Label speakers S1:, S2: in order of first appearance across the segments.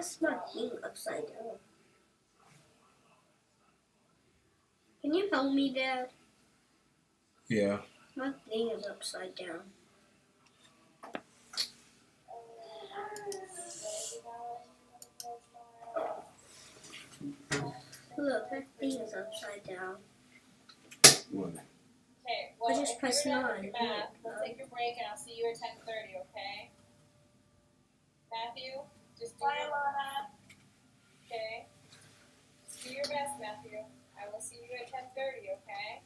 S1: is my thing upside down? Can you help me, Dad?
S2: Yeah.
S1: My thing is upside down. Look, that thing is upside down.
S2: What?
S3: Okay, well,
S1: I just pressed 9.
S3: Math, we'll take a break and I'll see you at 10:30, okay? Matthew, just do your best. Okay? Just do your best, Matthew. I will see you at 10:30, okay?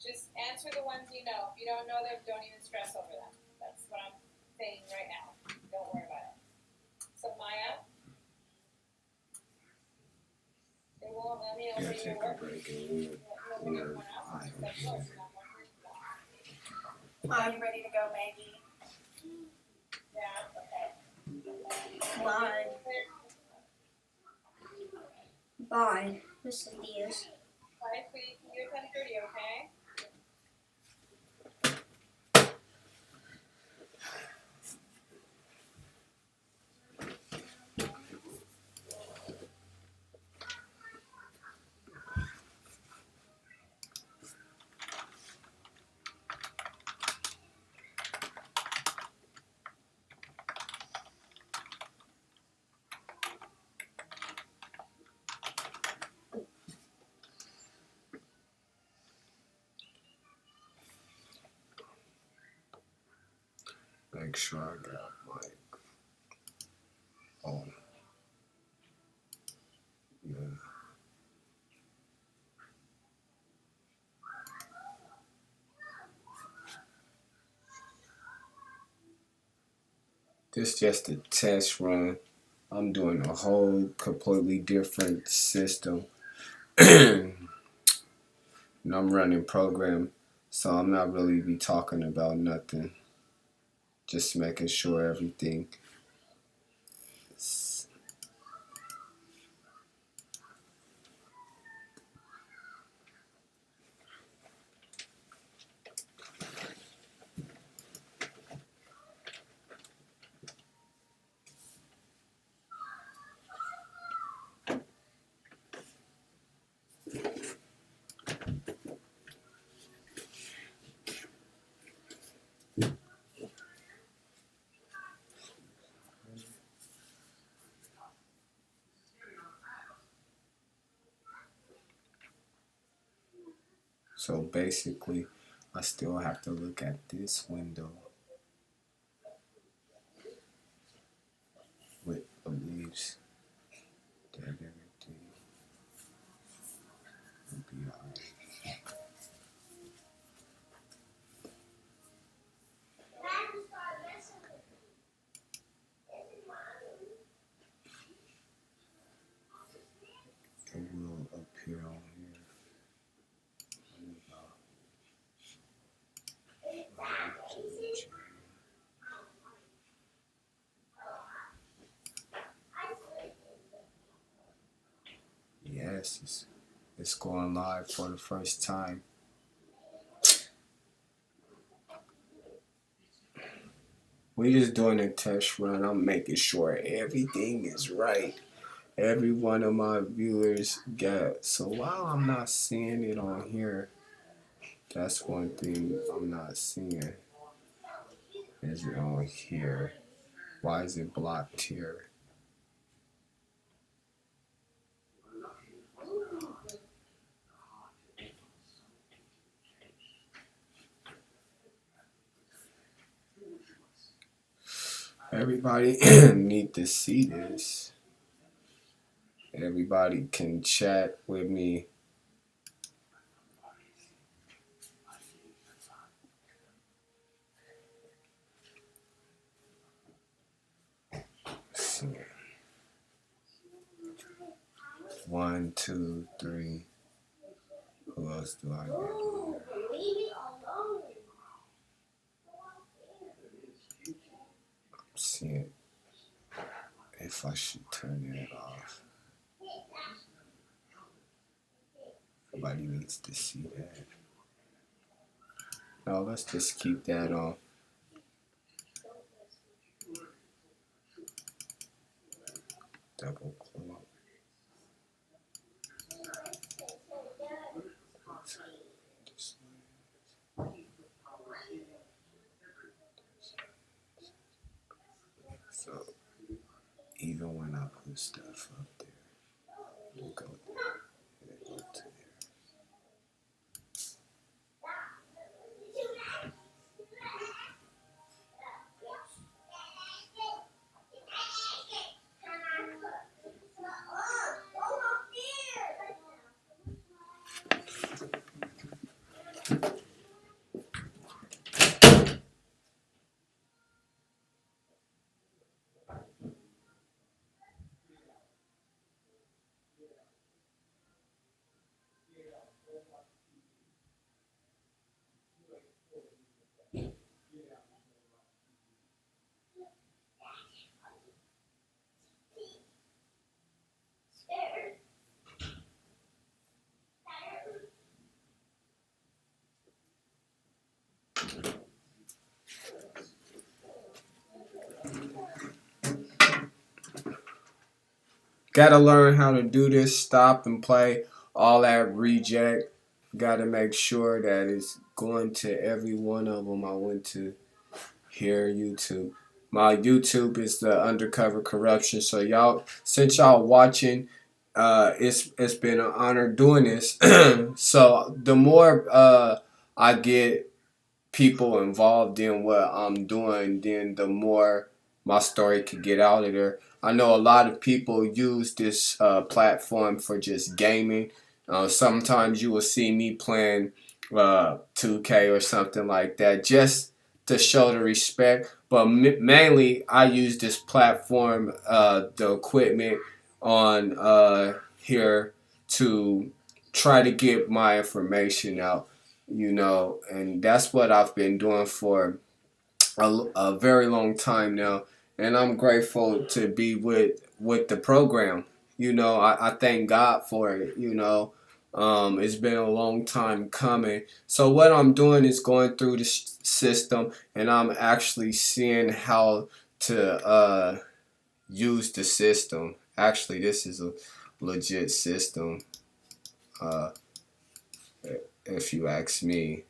S3: Just answer the ones you know. If you don't know them, don't even stress over them. That's what I'm saying right now. Don't worry about it. So, Maya, they won't let me over your work. Are you ready to go, Maggie? Yeah, okay.
S1: Bye. Bye, Mr. Diaz.
S3: Bye, sweetie. See you at 10:30, okay?
S2: Make sure I got my on. Yeah. This is just a test run. I'm doing a whole completely different system. And I'm running program, so I'm not really be talking about nothing. Just making sure everything is. So basically, I still have to look at this window with beliefs that everything will be alright. It will appear on here. Yes, it's going live for the first time. We just doing a test run. I'm making sure everything is right. Every one of my viewers got. So while I'm not seeing it on here, that's one thing I'm not seeing. Is it on here? Why is it blocked here? Everybody need to see this. Everybody can chat with me. Let's see. 1, 2, 3. Who else do I get here? See it. If I should turn it off. Nobody needs to see that. No, let's just keep that on. double click. So even when I put stuff up there, we go there, go to there. Gotta learn how to do this, stop and play, all that reject. Gotta make sure that it's going to every one of them. I went to here, YouTube. My YouTube is the Undercover Corruption. So y'all, since y'all watching, it's been an honor doing this. So the more I get people involved in what I'm doing, then the more my story could get out of there. I know a lot of people use this platform for just gaming. Sometimes you will see me playing 2K or something like that just to show the respect. But mainly, I use this platform, the equipment on here to try to get my information out, and that's what I've been doing for a very long time now, and I'm grateful to be with the program. I thank God for it. It's been a long time coming. So what I'm doing is going through the system, and I'm actually seeing how to use the system. Actually, this is a legit system, uh, if you ask me.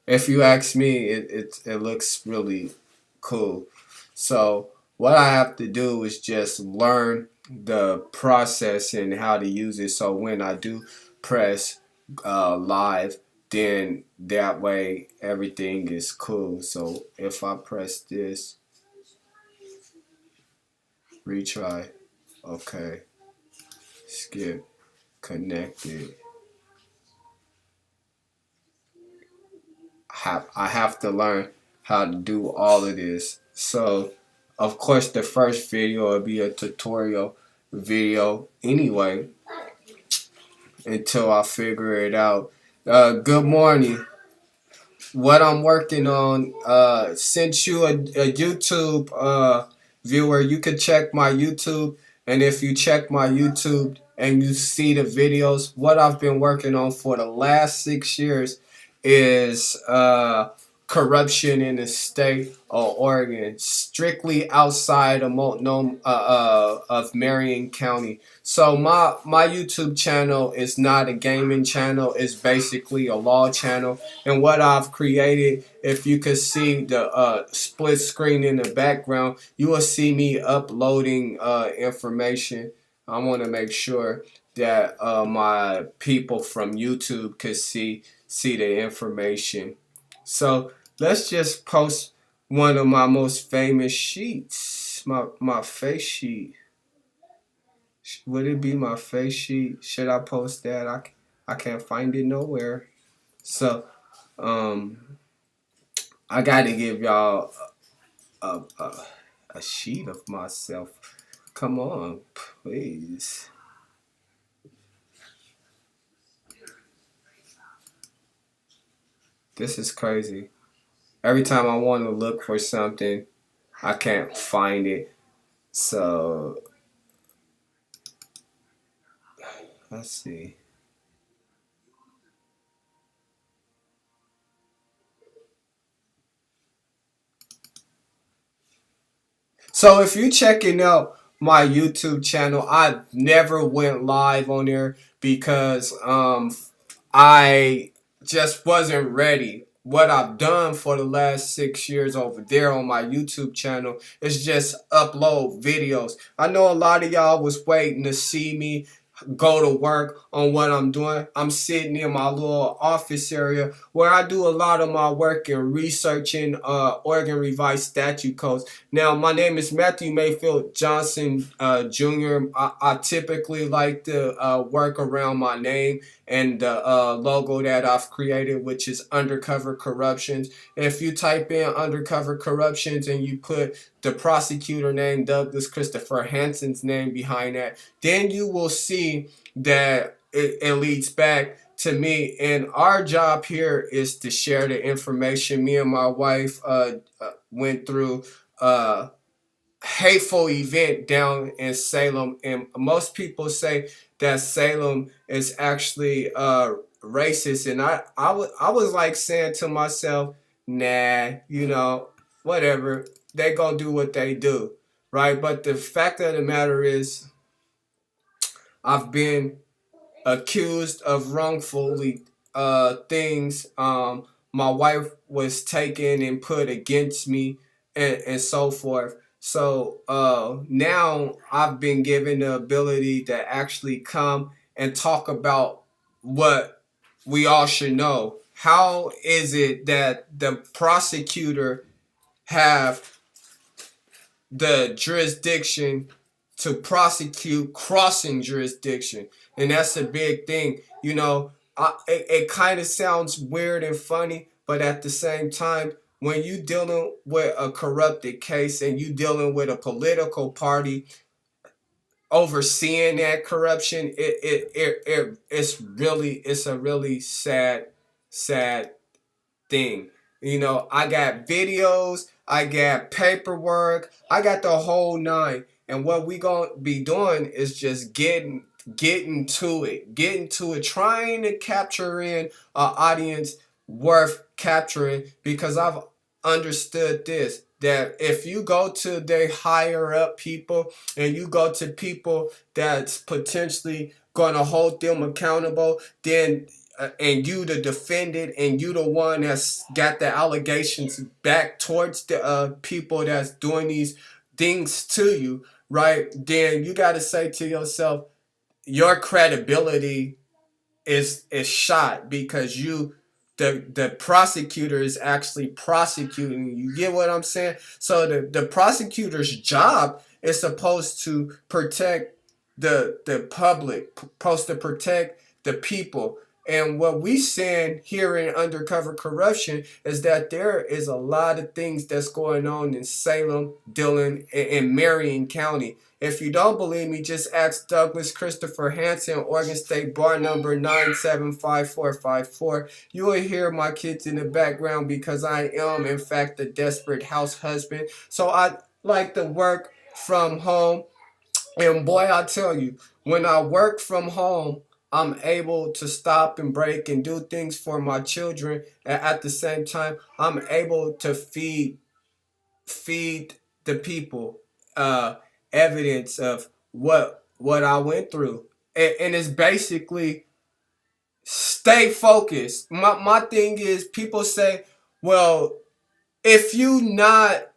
S2: It looks really cool. So what I have to do is just learn the process and how to use it. So when I do press live, then that way everything is cool. So if I press this, retry, okay, skip, connected. I have to learn how to do all of this. So, of course, the first video will be a tutorial video anyway until I figure it out. Good morning. What I'm working on, sent you a YouTube viewer. You could check my YouTube, and if you check my YouTube and you see the videos, what I've been working on for the last 6 years is corruption in the state of Oregon, strictly outside of of Marion County. So my YouTube channel is not a gaming channel; it's basically a law channel. And what I've created, if you could see the split screen in the background, you will see me uploading information. I want to make sure that my people from YouTube could see the information. So let's just post one of my most famous sheets, my face sheet. Would it be my face sheet? Should I post that? I can't find it nowhere. So I got to give y'all a sheet of myself. Come on, please. This is crazy. Every time I want to look for something, I can't find it. So let's see. So if you're checking out my YouTube channel. I never went live on there because I just wasn't ready. What I've done for the last 6 years over there on my YouTube channel is just upload videos. I know a lot of y'all was waiting to see me go to work on what I'm doing. I'm sitting in my little office area where I do a lot of my work in researching Oregon Revised Statute codes. Now, my name is Matthew Mayfield Johnson Jr. I typically like to work around my name and the logo that I've created, which is Undercover Corruptions. If you type in Undercover Corruptions and you put the prosecutor name, Douglas Christopher Hansen's name behind that, then you will see that it leads back to me. And our job here is to share the information. Me and my wife went through hateful event down in Salem, and most people say that Salem is actually racist, and I was like saying to myself, nah, whatever, they gonna do what they do, right? But the fact of the matter is, I've been accused of wrongfully things. My wife was taken and put against me, and so forth. So now I've been given the ability to actually come and talk about what we all should know. How is it that the prosecutor have the jurisdiction to prosecute crossing jurisdiction? And that's a big thing. It kind of sounds weird and funny, but at the same time, when you dealing with a corrupted case and you dealing with a political party overseeing that corruption, it's a really sad thing. I got videos, I got paperwork, I got the whole nine. And what we gonna be doing is just getting to it, trying to capture in an audience worth capturing, because I've understood this, that if you go to the higher up people and you go to people that's potentially gonna hold them accountable, then and you the defendant and you the one that's got the allegations back towards the people that's doing these things to you, right? Then you got to say to yourself, your credibility is shot, because the prosecutor is actually prosecuting you. You get what I'm saying? So the prosecutor's job is supposed to protect the public, supposed to protect the people. And what we saying here in Undercover Corruption is that there is a lot of things that's going on in Salem, Dillon, and Marion County. If you don't believe me, just ask Douglas Christopher Hansen, Oregon State Bar number 9754454. You will hear my kids in the background because I am, in fact, a desperate house husband. So I like to work from home. And boy, I tell you, when I work from home, I'm able to stop and break and do things for my children. And at the same time, I'm able to feed the people evidence of what I went through. And it's basically stay focused. My thing is, people say, well, if you not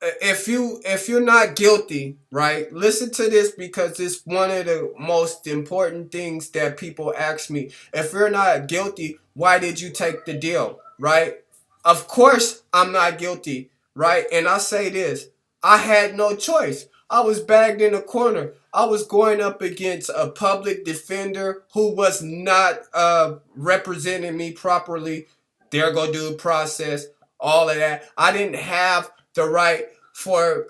S2: if you're not guilty, right? Listen to this, because it's one of the most important things that people ask me. If you're not guilty, why did you take the deal, right? Of course I'm not guilty, right? And I say this, I had no choice. I was bagged in a corner. I was going up against a public defender who was not representing me properly. There go due process, all of that. I didn't have the right for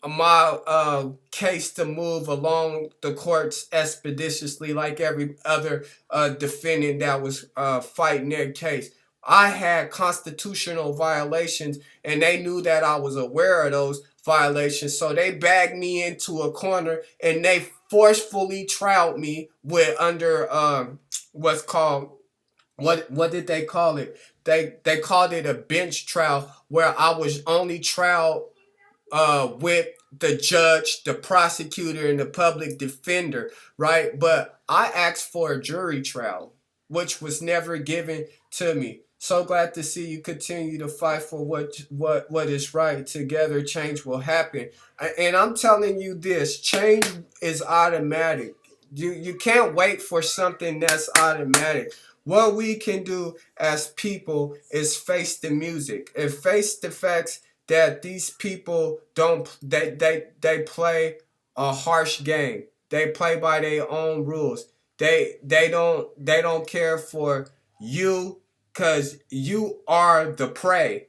S2: my case to move along the courts expeditiously like every other defendant that was fighting their case. I had constitutional violations, and they knew that I was aware of those violations, so they bagged me into a corner and they forcefully trialed me with under what's called, what did they call it? They called it a bench trial, where I was only trialed with the judge, the prosecutor, and the public defender, right? But I asked for a jury trial, which was never given to me. So glad to see you continue to fight for what is right. Together, change will happen. And I'm telling you this: change is automatic. You can't wait for something that's automatic. What we can do as people is face the music and face the facts that these people don't they play a harsh game. They play by their own rules. They don't care for you cuz you are the prey.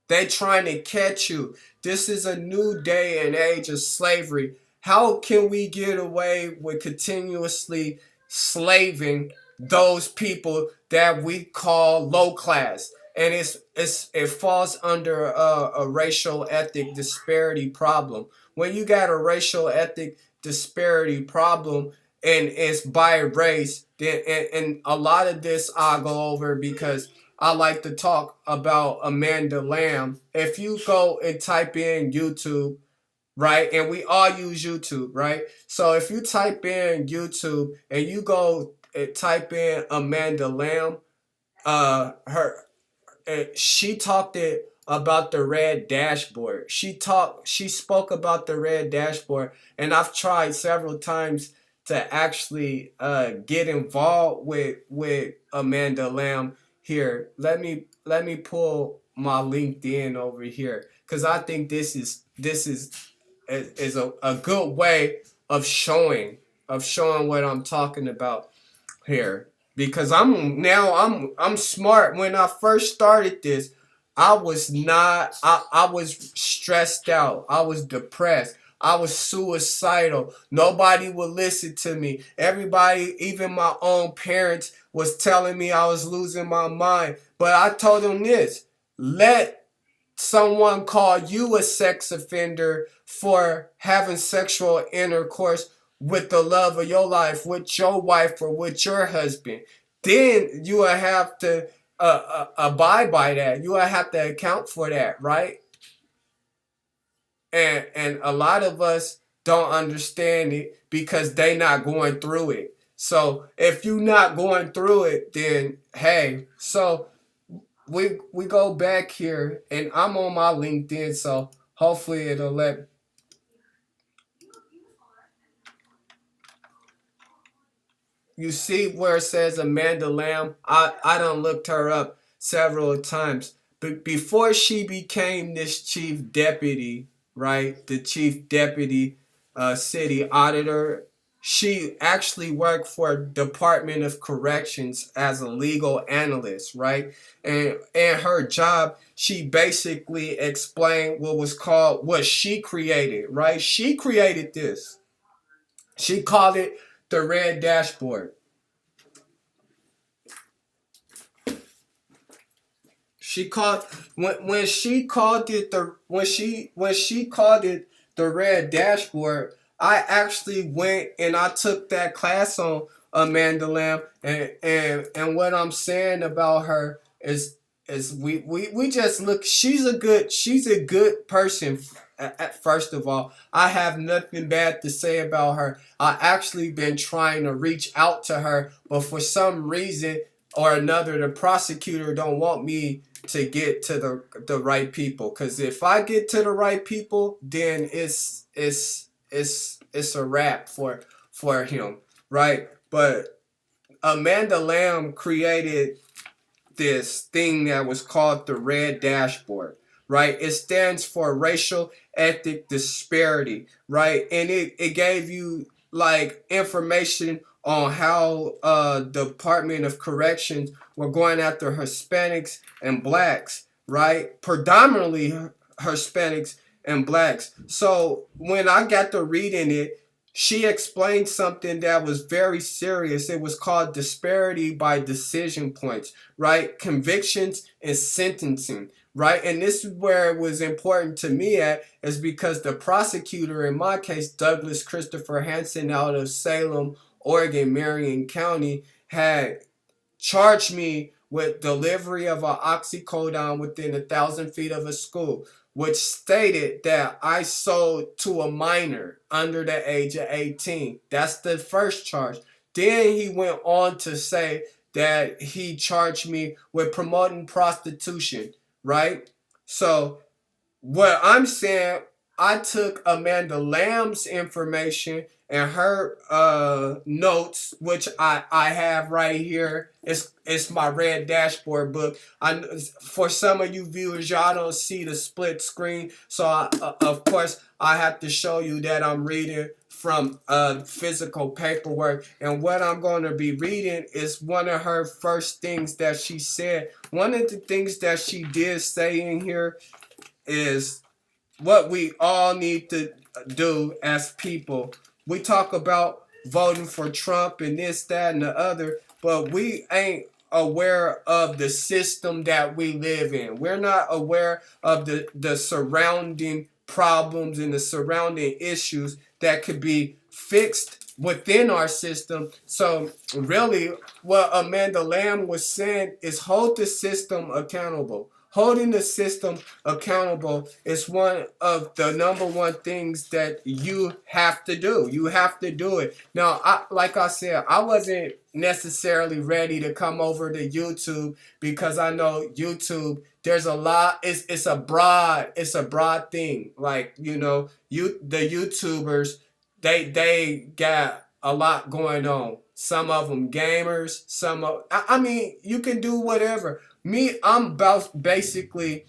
S2: They trying to catch you. This is a new day and age of slavery. How can we get away with continuously slaving those people that we call low class? And it falls under a racial ethnic disparity problem. When you got a racial ethnic disparity problem and it's by race, then and a lot of this I'll go over because I like to talk about Amanda Lamb. If you go and type in YouTube, right, and we all use YouTube, right? So if you type in YouTube and you go and type in Amanda Lamb, her she talked it about the red dashboard. She spoke about the red dashboard, and I've tried several times to actually get involved with Amanda Lamb here. Let me pull my LinkedIn over here because I think this is a good way of showing what I'm talking about here because I'm smart. When I first started this, I was stressed out. I was depressed. I was suicidal. Nobody would listen to me. Everybody, even my own parents, was telling me I was losing my mind. But I told them this: let someone call you a sex offender for having sexual intercourse with the love of your life, with your wife or with your husband, then you will have to abide by that. You will have to account for that, right? And a lot of us don't understand it because they not going through it. So if you not going through it, then hey, so we go back here and I'm on my LinkedIn, so hopefully it'll let you see where it says Amanda Lamb. I done looked her up several times. But before she became this chief deputy, right? The chief deputy city auditor, she actually worked for Department of Corrections as a legal analyst, right? And her job, she basically explained what was called what she created, right? She created this. She called it the red dashboard. She called when she called it the when she called it the red dashboard. I actually went and I took that class on Amanda Lamb, and what I'm saying about her is we just look. She's a good person. First of all, I have nothing bad to say about her. I actually been trying to reach out to her, but for some reason or another, the prosecutor don't want me to get to the right people. Cause if I get to the right people, then it's a wrap for him, right? But Amanda Lamb created this thing that was called the red dashboard, right? It stands for racial ethnic disparity, right? And it gave you like information on how Department of Corrections were going after Hispanics and blacks, right? Predominantly Hispanics and blacks. So when I got to reading it, she explained something that was very serious. It was called disparity by decision points, right? Convictions and sentencing, right? And this is where it was important to me at, is because the prosecutor, in my case, Douglas Christopher Hansen out of Salem, Oregon, Marion County, had charged me with delivery of an oxycodone within 1,000 feet of a school, which stated that I sold to a minor under the age of 18. That's the first charge. Then he went on to say that he charged me with promoting prostitution, right? So what I'm saying, I took Amanda Lamb's information and her notes, which I have right here. It's my red dashboard book. For some of you viewers, y'all don't see the split screen, so of course I have to show you that I'm reading from physical paperwork. And what I'm going to be reading is one of her first things that she said. One of the things that she did say in here is what we all need to do as people. We talk about voting for Trump and this, that, and the other, but we ain't aware of the system that we live in. We're not aware of the surrounding problems and the surrounding issues that could be fixed within our system. So really what Amanda Lamb was saying is hold the system accountable. Holding the system accountable is one of the number one things that you have to do. You have to do it. Now, like I said, I wasn't necessarily ready to come over to YouTube because I know YouTube, there's a lot, it's a broad thing. Like, the YouTubers, they got a lot going on. Some of them gamers, I mean, you can do whatever. Me, I'm about basically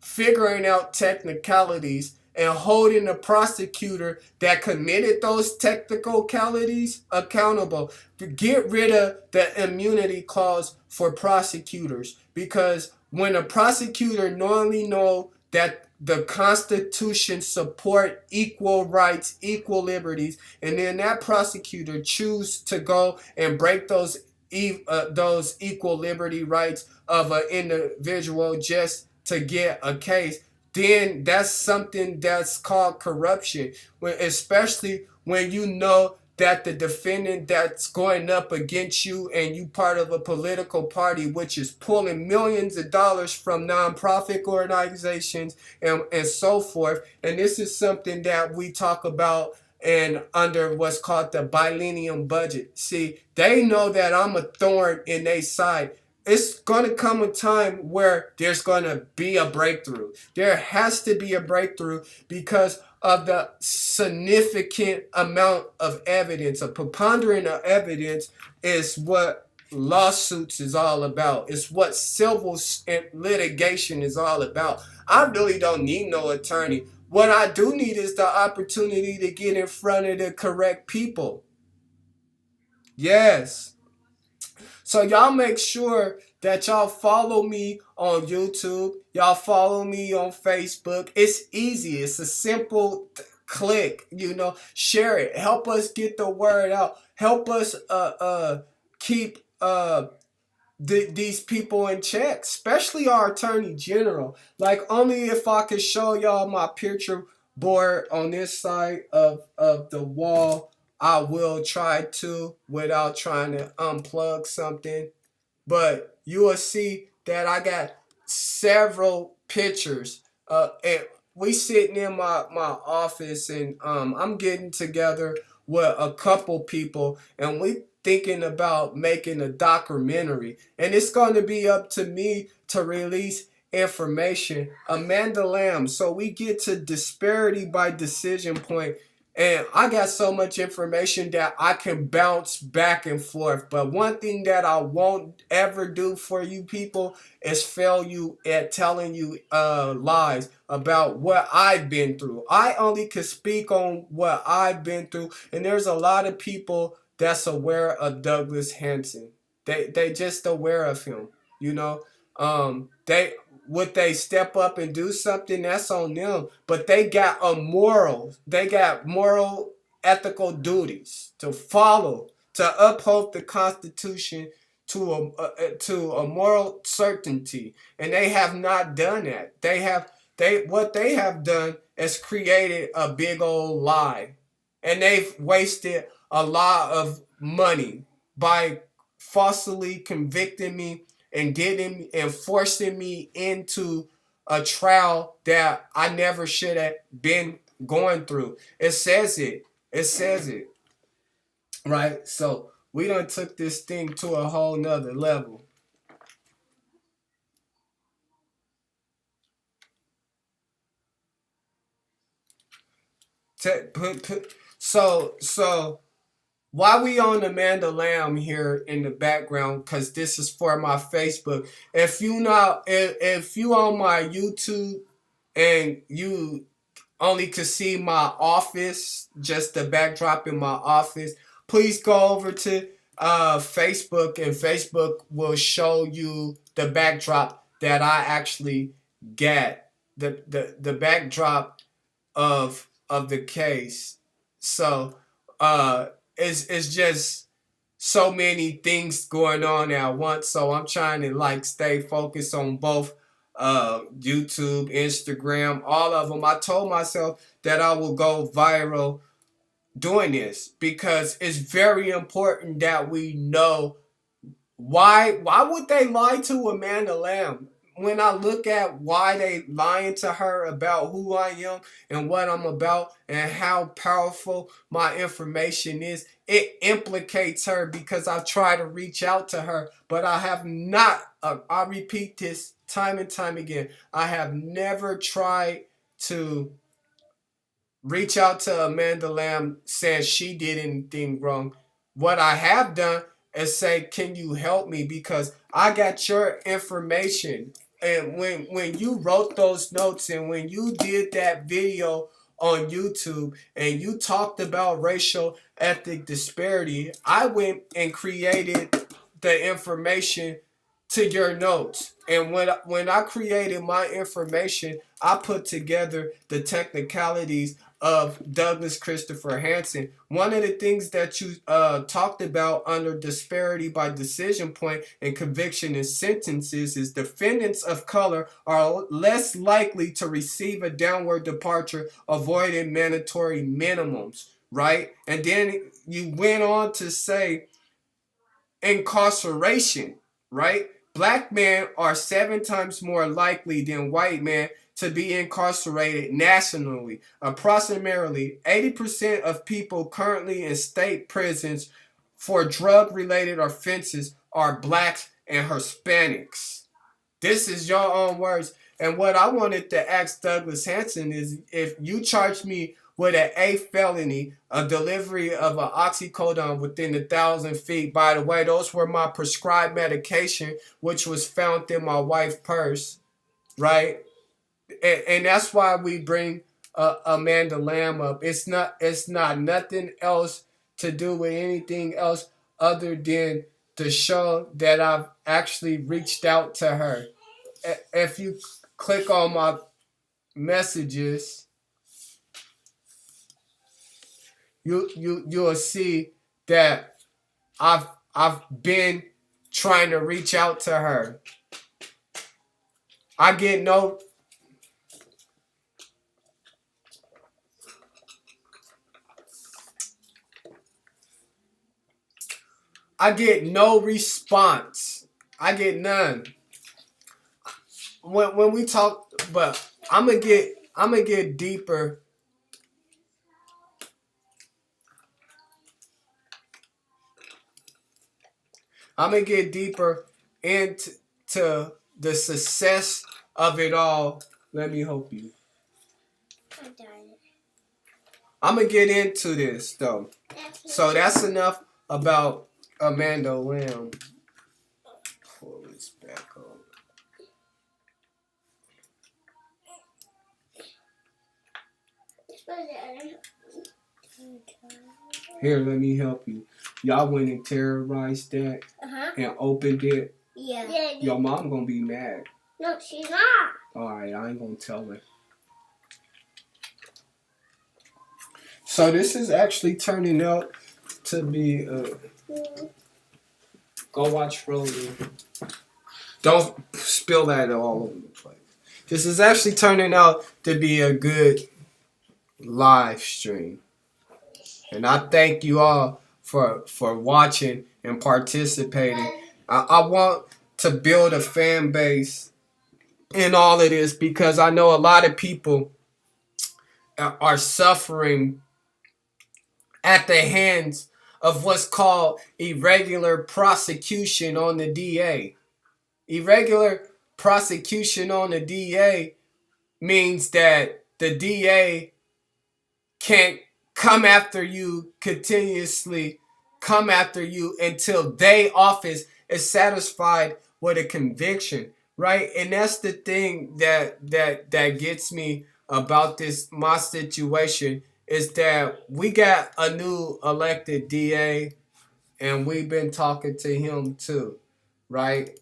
S2: figuring out technicalities and holding the prosecutor that committed those technicalities accountable to get rid of the immunity clause for prosecutors. Because when a prosecutor normally know that the Constitution support equal rights, equal liberties, and then that prosecutor choose to go and break those equal liberty rights of an individual just to get a case, then that's something that's called corruption. Especially when you know that the defendant that's going up against you and you part of a political party which is pulling millions of dollars from nonprofit organizations and so forth. And this is something that we talk about and under what's called the biennium budget. See, they know that I'm a thorn in their side. It's going to come a time where there's going to be a breakthrough. There has to be a breakthrough because of the significant amount of evidence. A preponderance of evidence is what lawsuits is all about. It's what civil litigation is all about. I really don't need no attorney. What I do need is the opportunity to get in front of the correct people. Yes. So y'all make sure that y'all follow me on YouTube. Y'all follow me on Facebook. It's easy. It's a simple click, share it. Help us get the word out. Help us keep these people in check, especially our Attorney General. Like, only if I could show y'all my picture board on this side of the wall, I will try to without trying to unplug something. But you will see that I got several pictures. And we sitting in my office, and I'm getting together with a couple people, and we thinking about making a documentary. And it's going to be up to me to release information. Amanda Lamb. So we get to disparity by decision point. And I got so much information that I can bounce back and forth. But one thing that I won't ever do for you people is fail you at telling you lies about what I've been through. I only can speak on what I've been through. And there's a lot of people that's aware of Douglas Hanson. They just aware of him. Would they step up and do something? That's on them. But they got moral, ethical duties to follow, to uphold the Constitution to a moral certainty. And they have not done that. What they have done is created a big old lie. And they've wasted a lot of money by falsely convicting me and forcing me into a trial that I never should have been going through. It says it. It says it. Right? So we done took this thing to a whole nother level. So while we on Amanda Lamb here in the background, because this is for my Facebook. If you on my YouTube and you only could see my office, just the backdrop in my office, please go over to Facebook, and Facebook will show you the backdrop that I actually get. The backdrop of the case. So it's just so many things going on at once. So I'm trying to like stay focused on both YouTube, Instagram, all of them. I told myself that I will go viral doing this because it's very important that we know why would they lie to Amanda Lamb? When I look at why they lying to her about who I am and what I'm about and how powerful my information is, it implicates her because I've tried to reach out to her, but I have not, I repeat this time and time again, I have never tried to reach out to Amanda Lamb saying she did anything wrong. What I have done is say, can you help me? Because I got your information. And when you wrote those notes and when you did that video on YouTube and you talked about racial ethnic disparity, I went and created the information to your notes. And when I created my information, I put together the technicalities of Douglas Christopher Hansen. One of the things that you talked about under disparity by decision point and conviction in sentences is defendants of color are less likely to receive a downward departure, avoiding mandatory minimums, right? And then you went on to say incarceration, right? Black men are 7 times more likely than white men to be incarcerated nationally. Approximately 80% of people currently in state prisons for drug-related offenses are blacks and Hispanics. This is your own words. And what I wanted to ask Douglas Hansen is if you charge me with an A felony, a delivery of an oxycodone within 1,000 feet. By the way, those were my prescribed medication, which was found in my wife's purse, right? And that's why we bring Amanda Lamb up. It's not nothing else to do with anything else other than to show that I've actually reached out to her. If you click on my messages, you'll see that I've been trying to reach out to her. I get no response. I get none. When we talk, but I'm gonna get deeper. I'm gonna get deeper into the success of it all. Let me help you. I'm gonna get into this though. So that's enough about Amanda Lamb. Pull this back up. Here, let me help you. Y'all went and terrorized that and opened it.
S1: Yeah.
S2: Your mom gonna be mad.
S1: No, she's not.
S2: Alright, I ain't gonna tell her. So this is actually turning out to be go watch Rolling. Don't spill that all over the place. This is actually turning out to be a good live stream. And I thank you all for watching and participating. I want to build a fan base in all of this, because I know a lot of people are suffering at the hands of what's called irregular prosecution on the DA. Irregular prosecution on the DA means that the DA can't come after you continuously, come after you until their office is satisfied with a conviction, right? And that's the thing that gets me about this my situation, is that we got a new elected DA, and we've been talking to him too, right?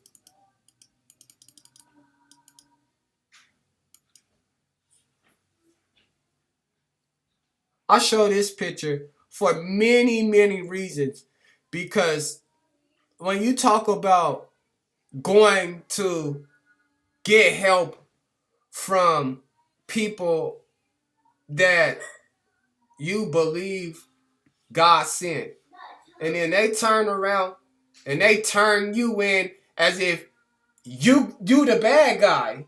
S2: I show this picture for many, many reasons, because when you talk about going to get help from people that you believe God sent, and then they turn around and they turn you in as if you the bad guy.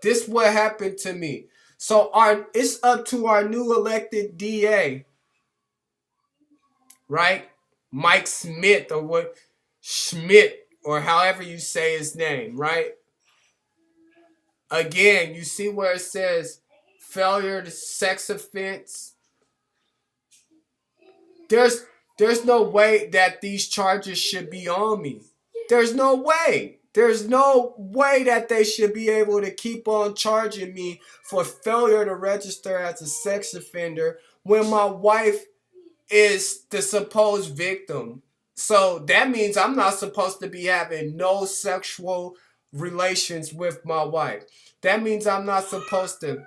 S2: This what happened to me. So it's up to our new elected DA, right? Mike Smith, or what, Schmidt, or however you say his name, right? Again, you see where it says failure to sex offense. There's there's no way that these charges should be on me. There's no way. There's no way that they should be able to keep on charging me for failure to register as a sex offender when my wife is the supposed victim. So that means I'm not supposed to be having no sexual relations with my wife. That means I'm not supposed to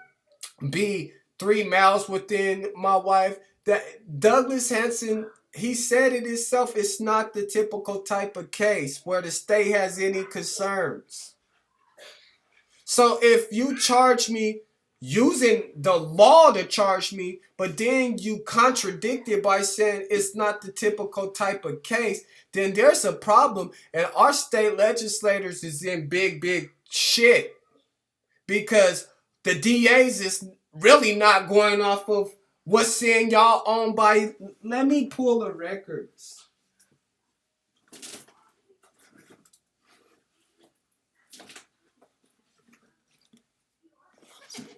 S2: be 3 miles within my wife. That Douglas Hanson, he said it himself, it's not the typical type of case where the state has any concerns. So if you charge me using the law to charge me, but then you contradict it by saying it's not the typical type of case, then there's a problem, and our state legislators is in big, big shit, because the DAs is really not going off of what's saying y'all owned by. Let me pull the records.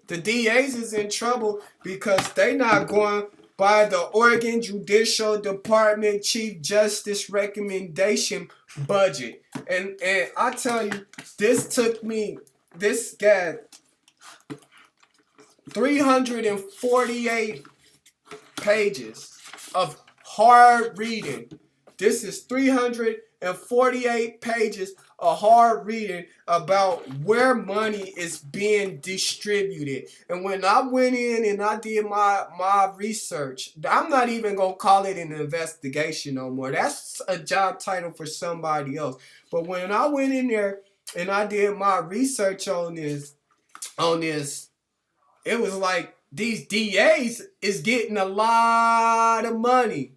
S2: The DAs is in trouble because they not going by the Oregon Judicial Department Chief Justice recommendation budget. And I tell you, this got 348 pages of hard reading. This is 348 pages of hard reading about where money is being distributed. And when I went in and I did my research, I'm not even going to call it an investigation no more. That's a job title for somebody else. But when I went in there and I did my research on this, it was like these DAs is getting a lot of money.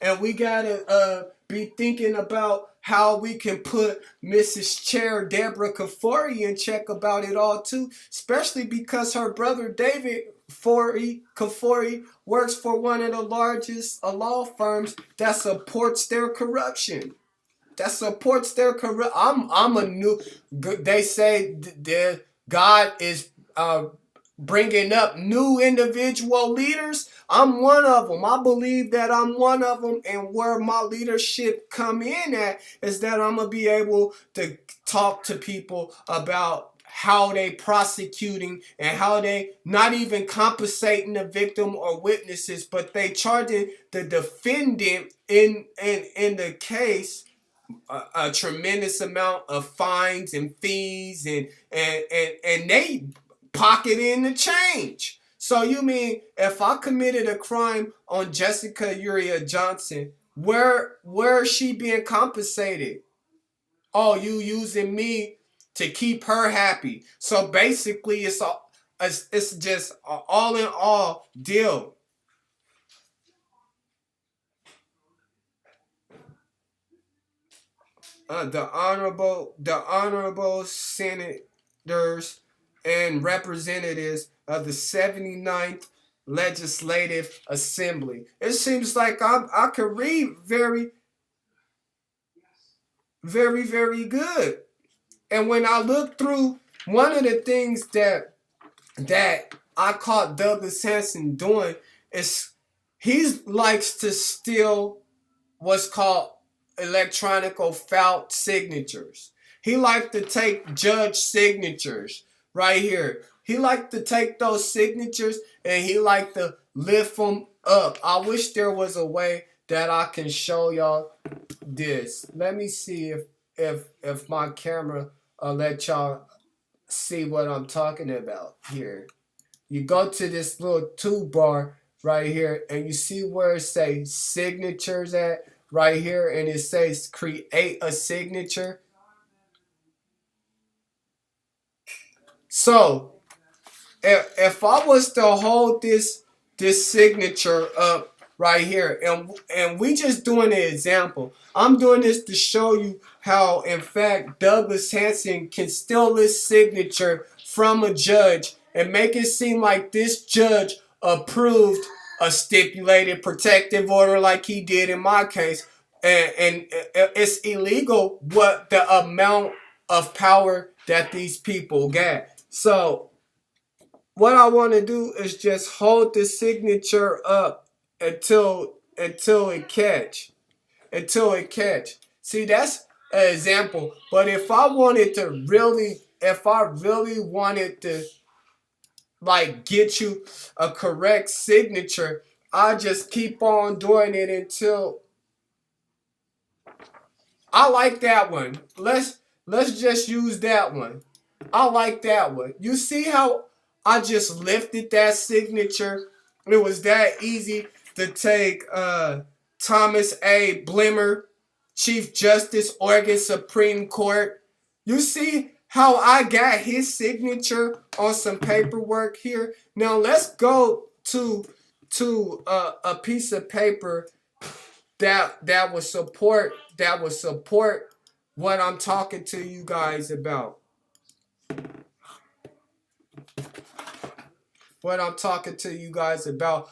S2: And we gotta be thinking about how we can put Mrs. Chair Deborah Kafori in check about it all too, especially because her brother David Kafori works for one of the largest law firms that supports their corruption. I'm a new. They say that God is bringing up new individual leaders. I'm one of them. I believe that I'm one of them, and where my leadership come in at is that I'm gonna be able to talk to people about how they prosecuting and how they not even compensating the victim or witnesses, but they charging the defendant in the case a tremendous amount of fines and fees, and they pocket in the change. So you mean if I committed a crime on Jessica Uriah Johnson, where is she being compensated? Oh, you using me to keep her happy. So basically it's just an all in all deal. The honorable Senate Senators and Representatives of the 79th Legislative Assembly. It seems like I can read very, very, very good. And when I look through, one of the things that I caught Douglas Hanson doing is he likes to steal what's called electronic felt signatures. He liked to take judge signatures right here. He liked to take those signatures and he liked to lift them up. I wish there was a way that I can show y'all this. Let me see if my camera let y'all see what I'm talking about here. You go to this little toolbar right here and you see where it says signatures at right here, and it says create a signature. So if I was to hold this signature up right here, and we just doing an example. I'm doing this to show you how, in fact, Douglas Hanson can steal this signature from a judge and make it seem like this judge approved a stipulated protective order like he did in my case. And it's illegal what the amount of power that these people get. So what I want to do is just hold the signature up until it catch. Until it catch. See, that's an example. But if I wanted to really, if I really wanted to like get you a correct signature, I just keep on doing it until I like that one. Let's just use that one. I like that one. You see how I just lifted that signature? It was that easy to take Thomas A. Blimmer, Chief Justice, Oregon Supreme Court. You see how I got his signature on some paperwork here? Now let's go to a piece of paper that would support what I'm talking to you guys about. What I'm talking to you guys about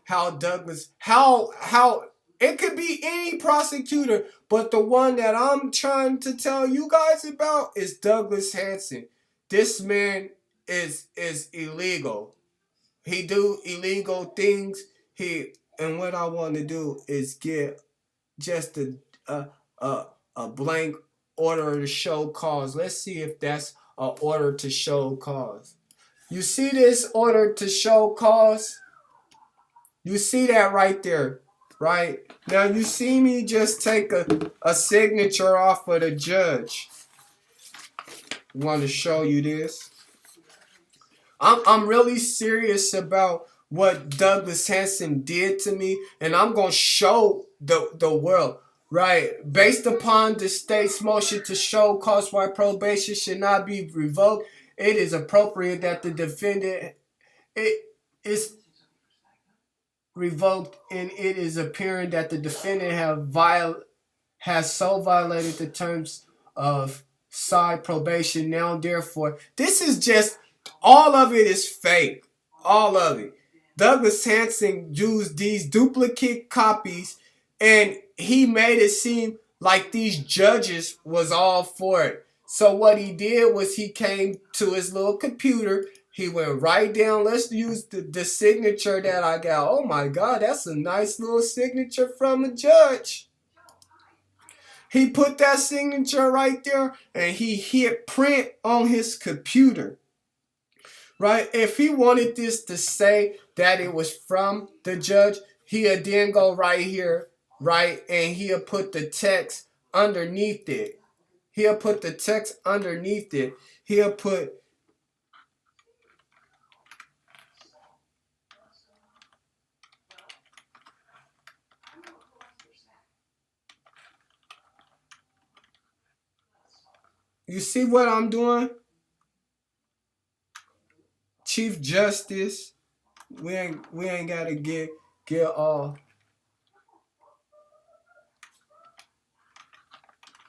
S2: how Douglas, how it could be any prosecutor, but the one that I'm trying to tell you guys about is Douglas Hanson. This man is illegal. He do illegal things. And what I want to do is get just a a, a blank order to show cause. Let's see if that's an order to show cause. You see this order to show cause? You see that right there, right? Now you see me just take a signature off of the judge. I want to show you this. I'm really serious about what Douglas Hanson did to me, and I'm gonna show the world, right? Based upon the state's motion to show cause why probation should not be revoked, it is appropriate that the defendant it is revoked, and it is apparent that the defendant has so violated the terms of side probation. Now, therefore, this is just all of it is fake. All of it. Douglas Hanson used these duplicate copies, and he made it seem like these judges was all for it. So what he did was he came to his little computer. He went right down. Let's use the signature that I got. Oh my God, that's a nice little signature from a judge. He put that signature right there and he hit print on his computer. Right? If he wanted this to say that it was from the judge, he'd then go right here, right? And he'll put the text underneath it. He'll put the text underneath it. He'll put you see what I'm doing? Chief Justice. We ain't gotta get all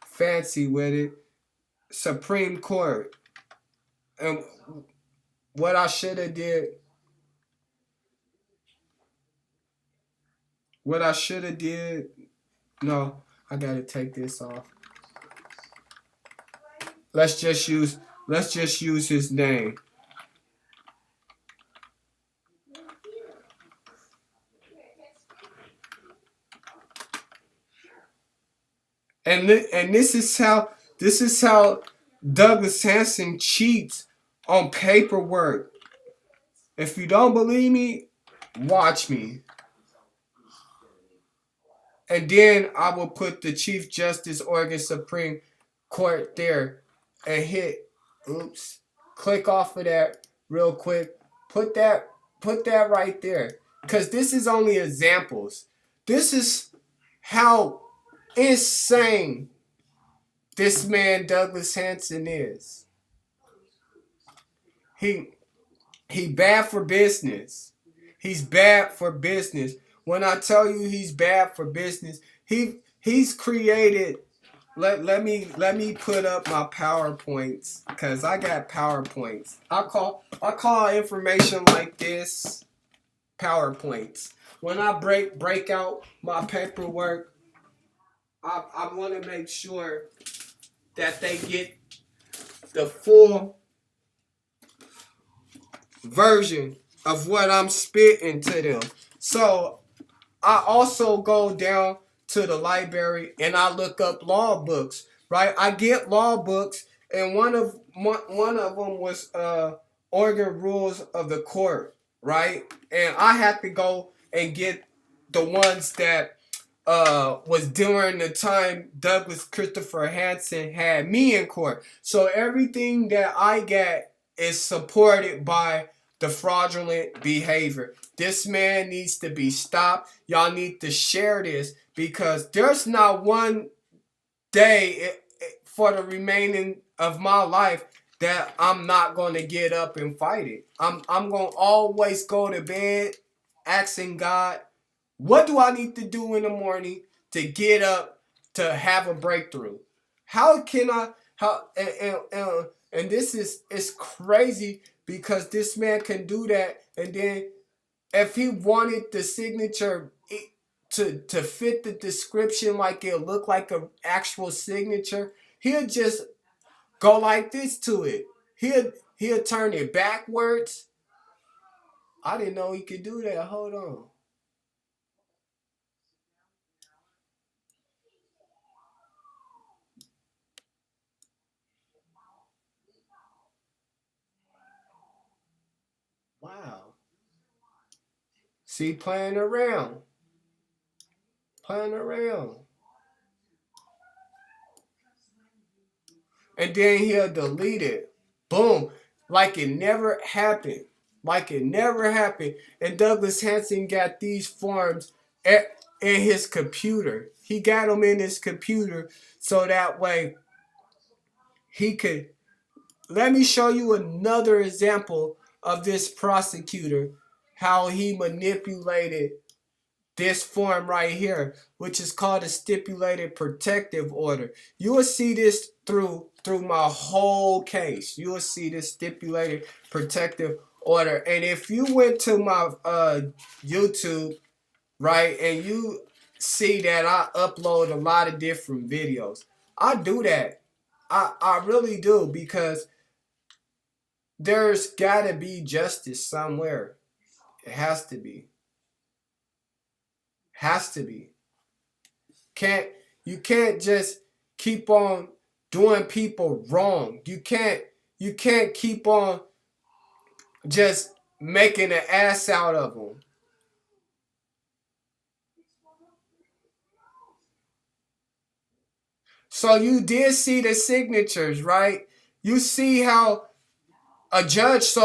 S2: fancy with it. Supreme Court. And what I should have did, what I should have did, no, I gotta take this off. Let's just use his name. And this is how Douglas Hanson cheats on paperwork. If you don't believe me, watch me. And then I will put the Chief Justice Oregon Supreme Court there and hit click off of that real quick. Put that right there. Cause this is only examples. This is how insane this man Douglas Hanson is. He bad for business. He's bad for business. When I tell you he's bad for business, he's created. Let me put up my PowerPoints because I got PowerPoints. I call information like this PowerPoints. When I break out my paperwork, I want to make sure that they get the full version of what I'm spitting to them. So I also go down to the library and I look up law books, right? I get law books, and one of them was Oregon Rules of the Court, right? And I had to go and get the ones that was during the time Douglas Christopher Hanson had me in court. So everything that I get is supported by the fraudulent behavior. This man needs to be stopped. Y'all need to share this because there's not one day for the remaining of my life that I'm not going to get up and fight it. I'm going to always go to bed asking God, what do I need to do in the morning to get up to have a breakthrough? How can I and this is crazy because this man can do that, and then if he wanted the signature to fit the description like it looked like an actual signature, he'll just go like this to it. He'll turn it backwards. I didn't know he could do that. Hold on. Wow. See, playing around. Playing around. And then he'll delete it. Boom. Like it never happened. Like it never happened. And Douglas Hanson got these forms in his computer. He got them in his computer so that way he could. Let me show you another example of this prosecutor, how he manipulated this form right here, which is called a stipulated protective order. You will see this through my whole case. You will see this stipulated protective order. And if you went to my YouTube, right, and you see that I upload a lot of different videos, I do that. I really do, because there's got to be justice somewhere. It has to be. Has to be. You can't just keep on doing people wrong. You can't keep on just making an ass out of them. So you did see the signatures, right? You see how a judge,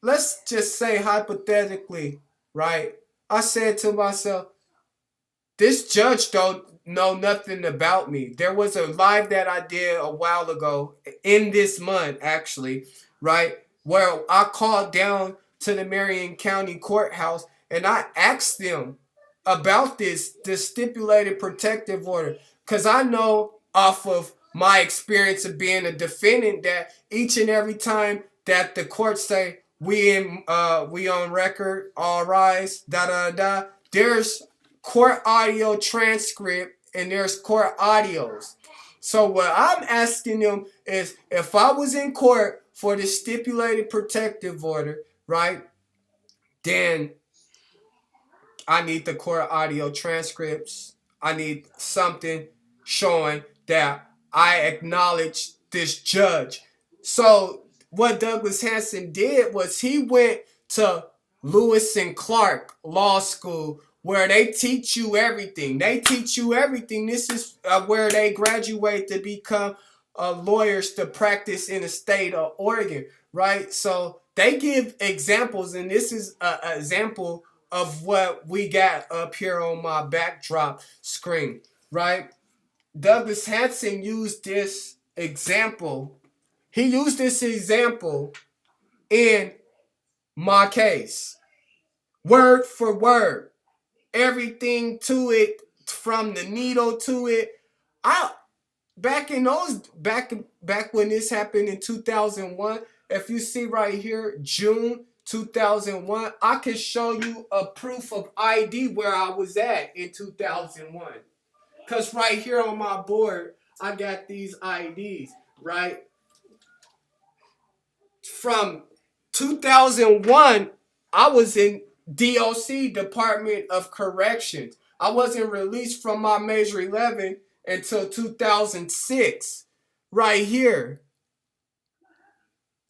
S2: let's just say hypothetically, right? I said to myself, this judge don't know nothing about me. There was a live that I did a while ago, in this month actually, right? Where I called down to the Marion County Courthouse and I asked them about this stipulated protective order. Because I know off of my experience of being a defendant, that each and every time that the courts say we on record, all rise, da da da, there's court audio transcript and there's court audios. So what I'm asking them is, if I was in court for the stipulated protective order, right, then I need the court audio transcripts. I need something showing that I acknowledge this judge. So what Douglas Hanson did was he went to Lewis and Clark Law School, where they teach you everything. They teach you everything. This is where they graduate to become lawyers to practice in the state of Oregon, right? So they give examples, and this is an example of what we got up here on my backdrop screen, right? Douglas Hanson used this example. He used this example in my case, word for word, everything to it, from the needle to it. I back in those back when this happened in 2001. If you see right here, June 2001, I can show you a proof of ID where I was at in 2001. Because right here on my board, I got these IDs, right? From 2001, I was in DOC, Department of Corrections. I wasn't released from my Major 11 until 2006, right here.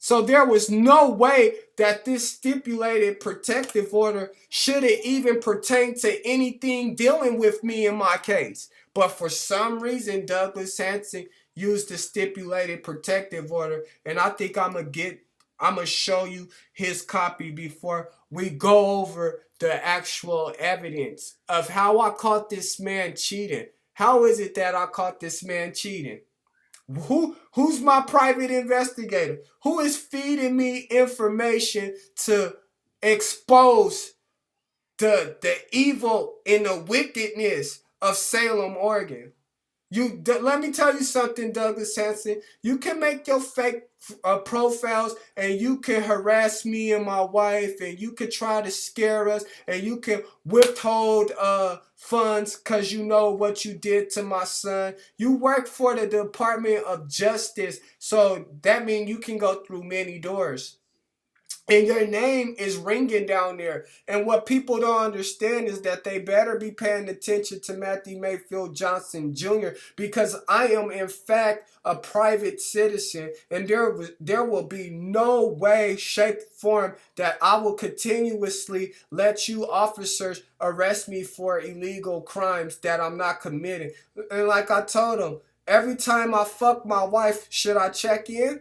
S2: So there was no way that this stipulated protective order should have even pertained to anything dealing with me in my case. But for some reason, Douglas Hanson used the stipulated protective order, and I think I'm gonna show you his copy before we go over the actual evidence of how I caught this man cheating. How is it that I caught this man cheating? Who's my private investigator? Who is feeding me information to expose the evil and the wickedness of Salem, Oregon? Let me tell you something, Douglas Hanson. You can make your fake profiles, and you can harass me and my wife, and you can try to scare us, and you can withhold funds because you know what you did to my son. You work for the Department of Justice, so that means you can go through many doors. And your name is ringing down there. And what people don't understand is that they better be paying attention to Matthew Mayfield Johnson Jr., because I am, in fact, a private citizen. And there will be no way, shape, form that I will continuously let you officers arrest me for illegal crimes that I'm not committing. And like I told them, every time I fuck my wife, should I check in?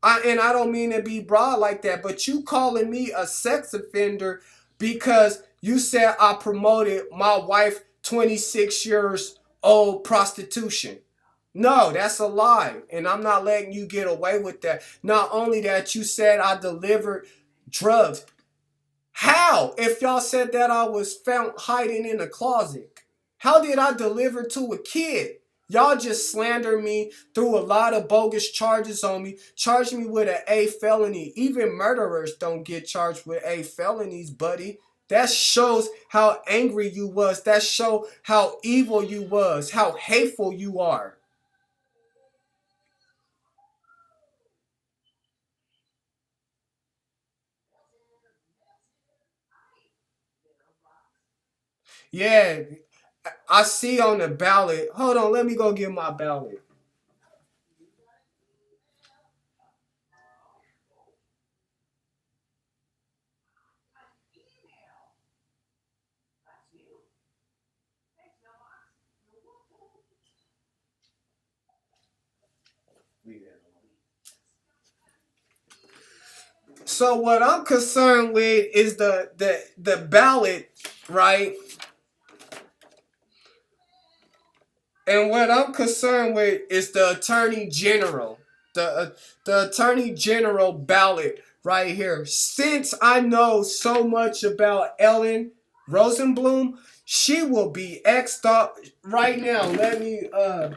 S2: And I don't mean to be broad like that, but you calling me a sex offender because you said I promoted my wife 26 years old prostitution. No, that's a lie. And I'm not letting you get away with that. Not only that, you said I delivered drugs. How? If y'all said that I was found hiding in a closet, how did I deliver to a kid? Y'all just slander me, threw a lot of bogus charges on me, charged me with an A felony. Even murderers don't get charged with A felonies, buddy. That shows how angry you was. That shows how evil you was, how hateful you are. Yeah, I see on the ballot. Hold on, let me go get my ballot. So what I'm concerned with is the ballot, right? And what I'm concerned with is the Attorney General, the Attorney General ballot right here. Since I know so much about Ellen Rosenblum, she will be X'd up right now.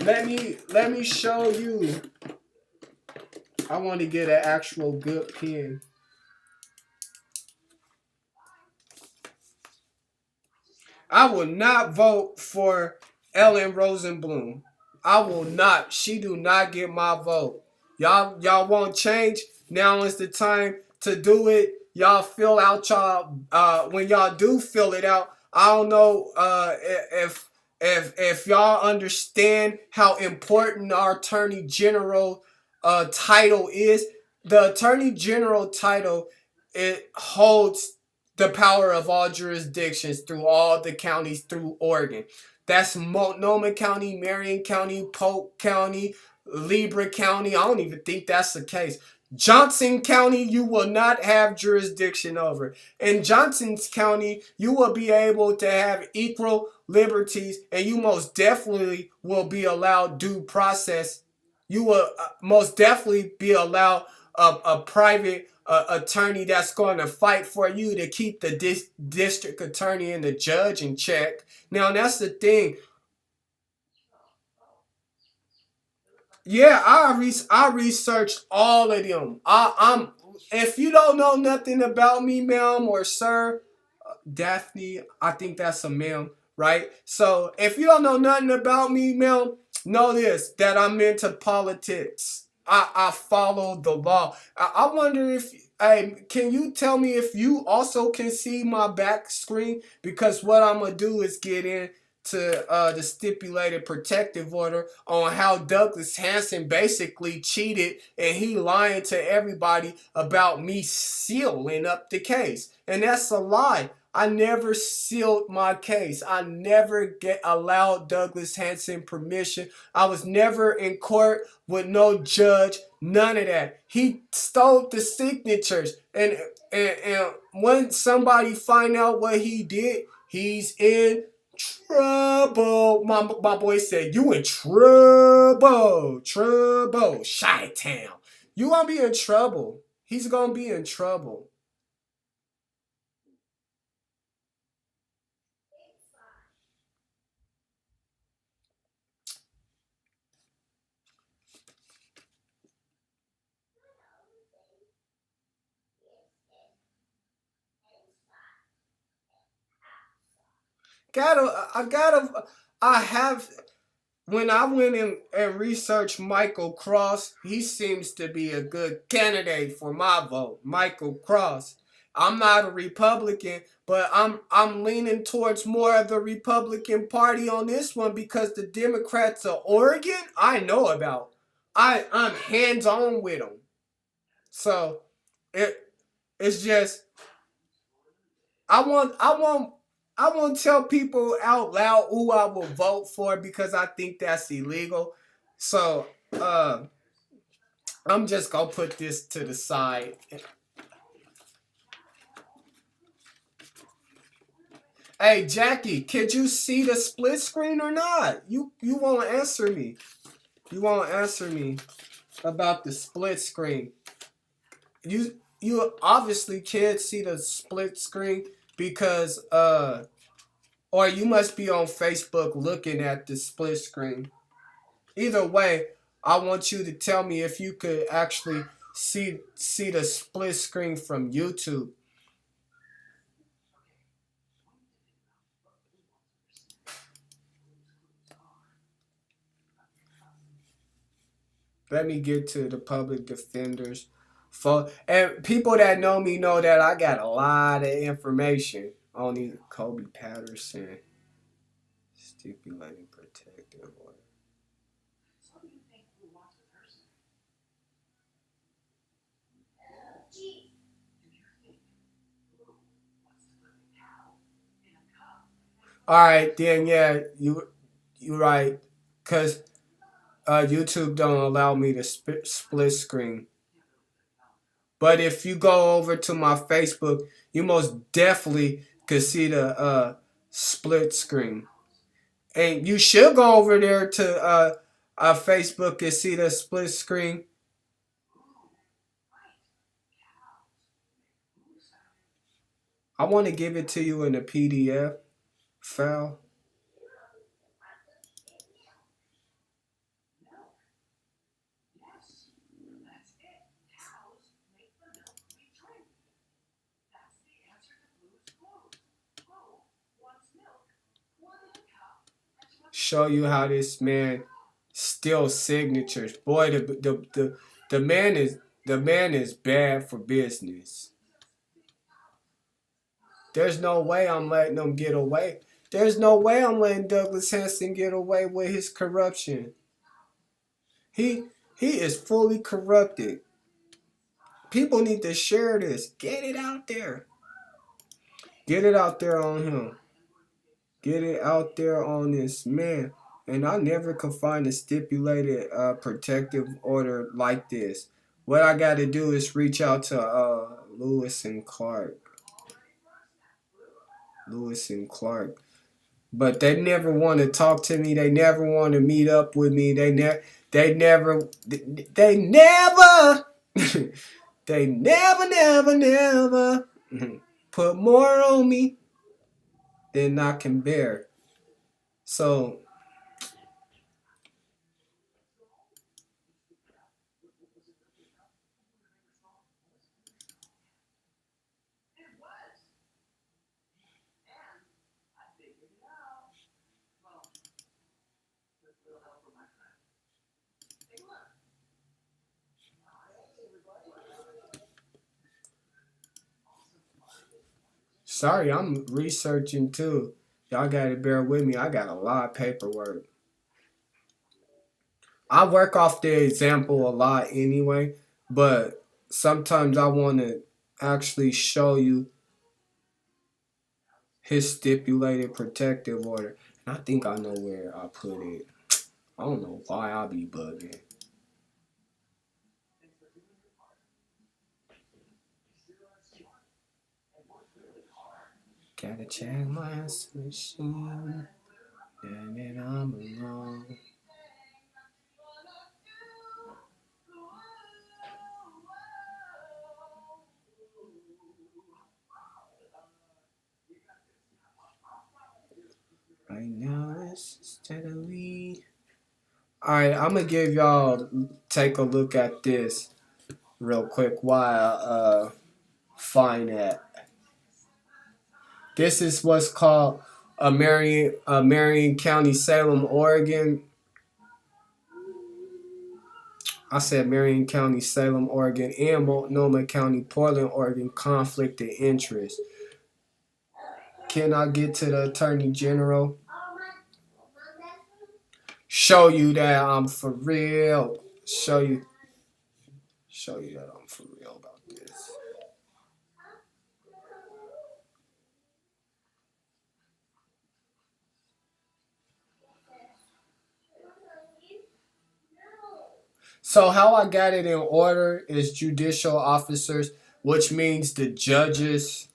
S2: let me show you. I want to get an actual good pen. I will not vote for Ellen Rosenblum. I will not. She do not get my vote. Y'all want change? Now is the time to do it. Y'all fill out y'all when y'all do fill it out. I don't know if y'all understand how important our Attorney General title is. The Attorney General title, it holds the power of all jurisdictions through all the counties through Oregon. That's Multnomah County, Marion County, Polk County, Libra County. I don't even think that's the case. Johnson County, you will not have jurisdiction over. In Johnson's County, you will be able to have equal liberties, and you most definitely will be allowed due process. You will most definitely be allowed a private attorney that's going to fight for you to keep the district attorney and the judge in check. Now, that's the thing. Yeah, I researched all of them. I'm if you don't know nothing about me, ma'am or sir, Daphne, I think that's a ma'am, right? So if you don't know nothing about me, ma'am, know this, that I'm into politics. I follow the law. I wonder if, hey, can you tell me if you also can see my back screen? Because what I'm going to do is get in to the stipulated protective order on how Douglas Hanson basically cheated and he lying to everybody about me sealing up the case. And that's a lie. I never sealed my case. I never allowed Douglas Hanson permission. I was never in court with no judge. None of that. He stole the signatures. And when somebody find out what he did, he's in trouble. My boy said, you in trouble. Trouble. Chi-town. You gonna be in trouble. He's gonna be in trouble. I have, when I went in and researched Michael Cross, he seems to be a good candidate for my vote. Michael Cross. I'm not a Republican, but I'm leaning towards more of the Republican Party on this one because the Democrats of Oregon I know about. I'm hands on with them. So it it's just I want to tell people out loud who I will vote for because I think that's illegal. So I'm just gonna put this to the side. Hey Jackie, could you see the split screen or not? You won't answer me. You won't answer me about the split screen. You obviously can't see the split screen because or you must be on Facebook looking at the split screen. Either way, I want you to tell me if you could actually see the split screen from YouTube. Let me get to the public defenders. And people that know me know that I got a lot of information on these. Kobe Patterson, stipulating protective order. All right, then yeah, you right, cause YouTube don't allow me to split screen. But if you go over to my Facebook, you most definitely could see the split screen. And you should go over there to Facebook and see the split screen. I want to give it to you in a PDF file. show you how this man steals signatures. Boy, the man is bad for business. There's no way I'm letting him get away. There's no way I'm letting Douglas Hanson get away with his corruption. He he is fully corrupted. People need to share this. Get it out there. Get it out there on him. Get it out there on this man. And I never could find a stipulated protective order like this. What I got to do is reach out to Lewis and Clark. Lewis and Clark. But they never want to talk to me. They never want to meet up with me. They never, they never, they never, they never put more on me than I can bear. So, sorry, I'm researching too. Y'all gotta bear with me. I got a lot of paperwork. I work off the example a lot anyway, but sometimes I want to actually show you his stipulated protective order. And I think I know where I put it. I don't know why I be bugging. Gotta check my machine. Damn it, I'm alone. Right now it's steadily. Alright, I'm gonna give y'all take a look at this real quick while I find that. This is what's called Marion County, Salem, Oregon. I said Marion County, Salem, Oregon, and Multnomah County, Portland, Oregon, conflict of interest. Can I get to the Attorney General? Show you that I'm for real. Show you that I'm for real about this. So how I got it in order is judicial officers, which means the judges,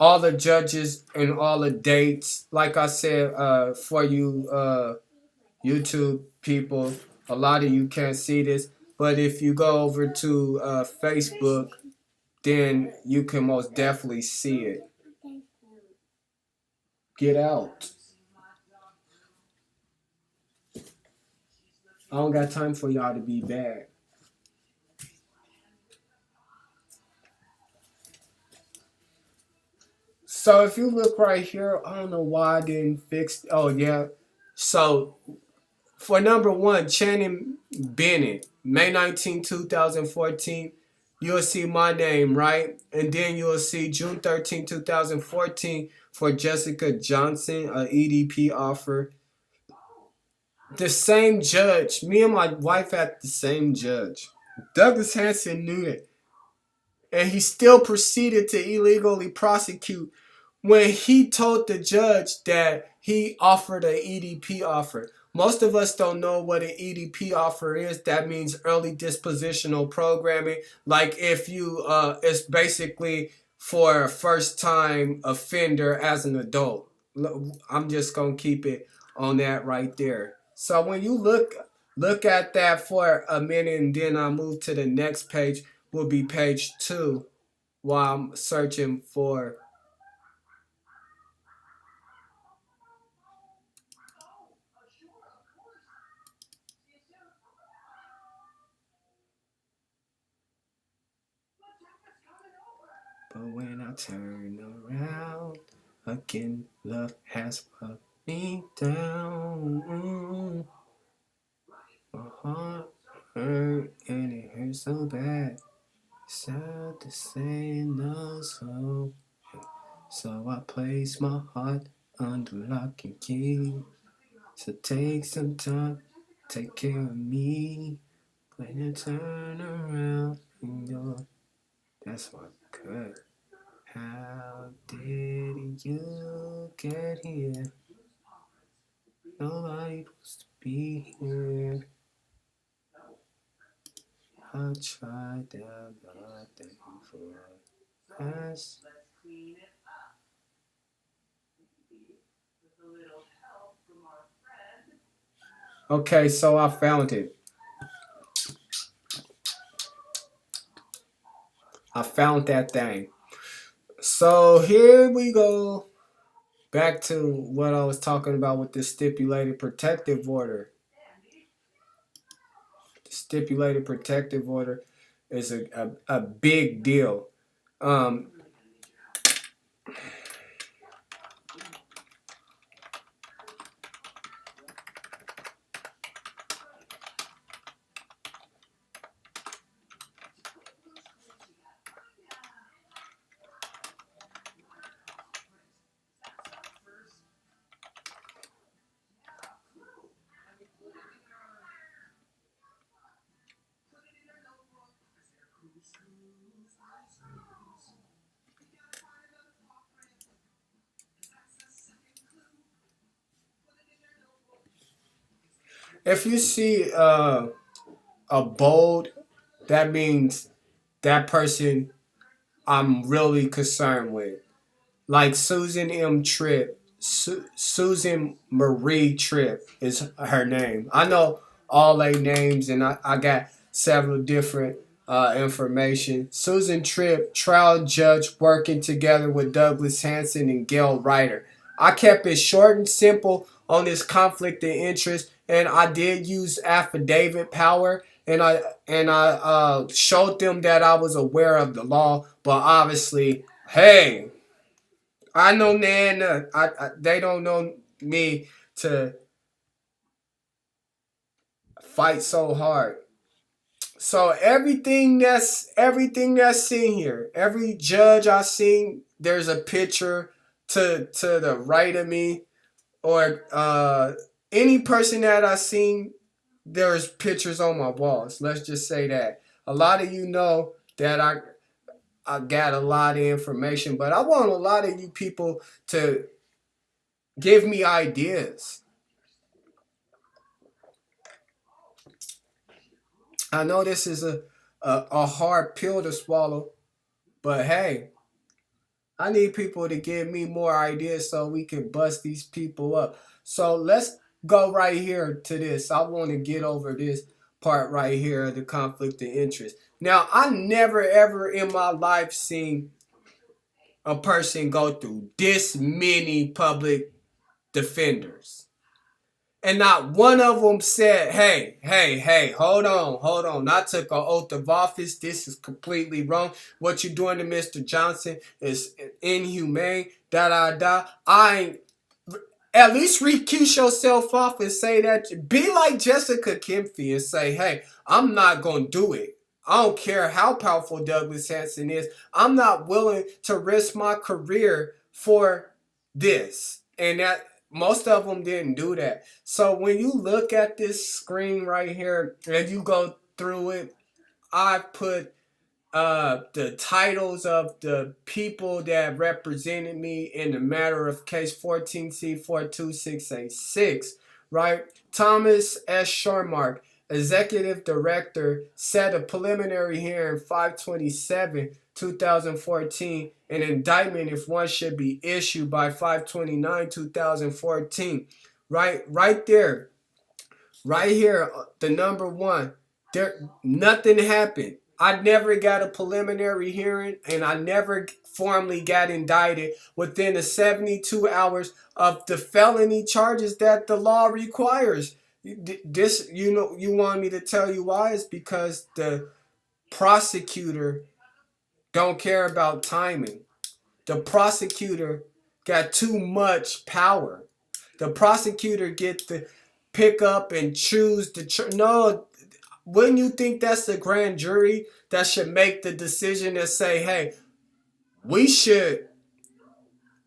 S2: all the judges and all the dates. Like I said, for you YouTube people, a lot of you can't see this, but if you go over to Facebook, then you can most definitely see it. Get out. I don't got time for y'all to be bad. So if you look right here, I don't know why I didn't fix. Oh yeah. So for number one, Channing Bennett, May 19, 2014. You'll see my name, right? And then you'll see June 13, 2014 for Jessica Johnson, a EDP offer. The same judge. Me and my wife had the same judge. Douglas Hanson knew that. And he still proceeded to illegally prosecute when he told the judge that he offered an EDP offer. Most of us don't know what an EDP offer is. That means early dispositional programming. Like if you, it's basically for a first time offender as an adult. I'm just going to keep it on that right there. So when you look at that for a minute and then I move to the next page, will be page 2 while I'm searching for. But when I turn around again, love has me down. My heart hurt and it hurts so bad. Sad to say no, so I place my heart under lock and key. So take some time, take care of me. When you turn around and that's what good. How did you get here? Nobody wants to be here. I tried that, but thank you for us. Okay, so I found it. I found that thing. So here we go. Back to what I was talking about with the stipulated protective order. The stipulated protective order is a big deal. Um, if you see a bold, that means that person I'm really concerned with. Like Susan M. Tripp, Susan Marie Tripp is her name. I know all their names, and I got several different information. Susan Tripp, trial judge working together with Douglas Hanson and Gail Ryder. I kept it short and simple on this conflict of interest, and I did use affidavit power, and I showed them that I was aware of the law, but obviously, hey, I know Nan. They don't know me to fight so hard. So everything that's seen here, every judge I seen, there's a picture to the right of me, or any person that I seen, there's pictures on my walls. Let's just say that. A lot of you know that I got a lot of information, but I want a lot of you people to give me ideas. I know this is a hard pill to swallow, but hey, I need people to give me more ideas so we can bust these people up. So let's go right here to this. I want to get over this part right here, the conflict of interest. Now, I never ever in my life seen a person go through this many public defenders. And not one of them said, hey, hold on. I took an oath of office. This is completely wrong. What you're doing to Mr. Johnson is inhumane. I ain't. At least recuse yourself off and say that. Be like Jessica Kemphy and say, hey, I'm not going to do it. I don't care how powerful Douglas Hanson is. I'm not willing to risk my career for this. And that most of them didn't do that. So when you look at this screen right here and you go through it, I put the titles of the people that represented me in the matter of case 14C42686, right? Thomas S. Sharmark, Executive Director, set a preliminary hearing 527 2014, an indictment if one should be issued by 529 2014. Right there, right here, the number one. There, nothing happened. I never got a preliminary hearing, and I never formally got indicted within the 72 hours of the felony charges that the law requires. This, you want me to tell you why? It's because the prosecutor don't care about timing. The prosecutor got too much power. The prosecutor get to pick up and choose the no. Wouldn't you think that's the grand jury that should make the decision and say, hey, we should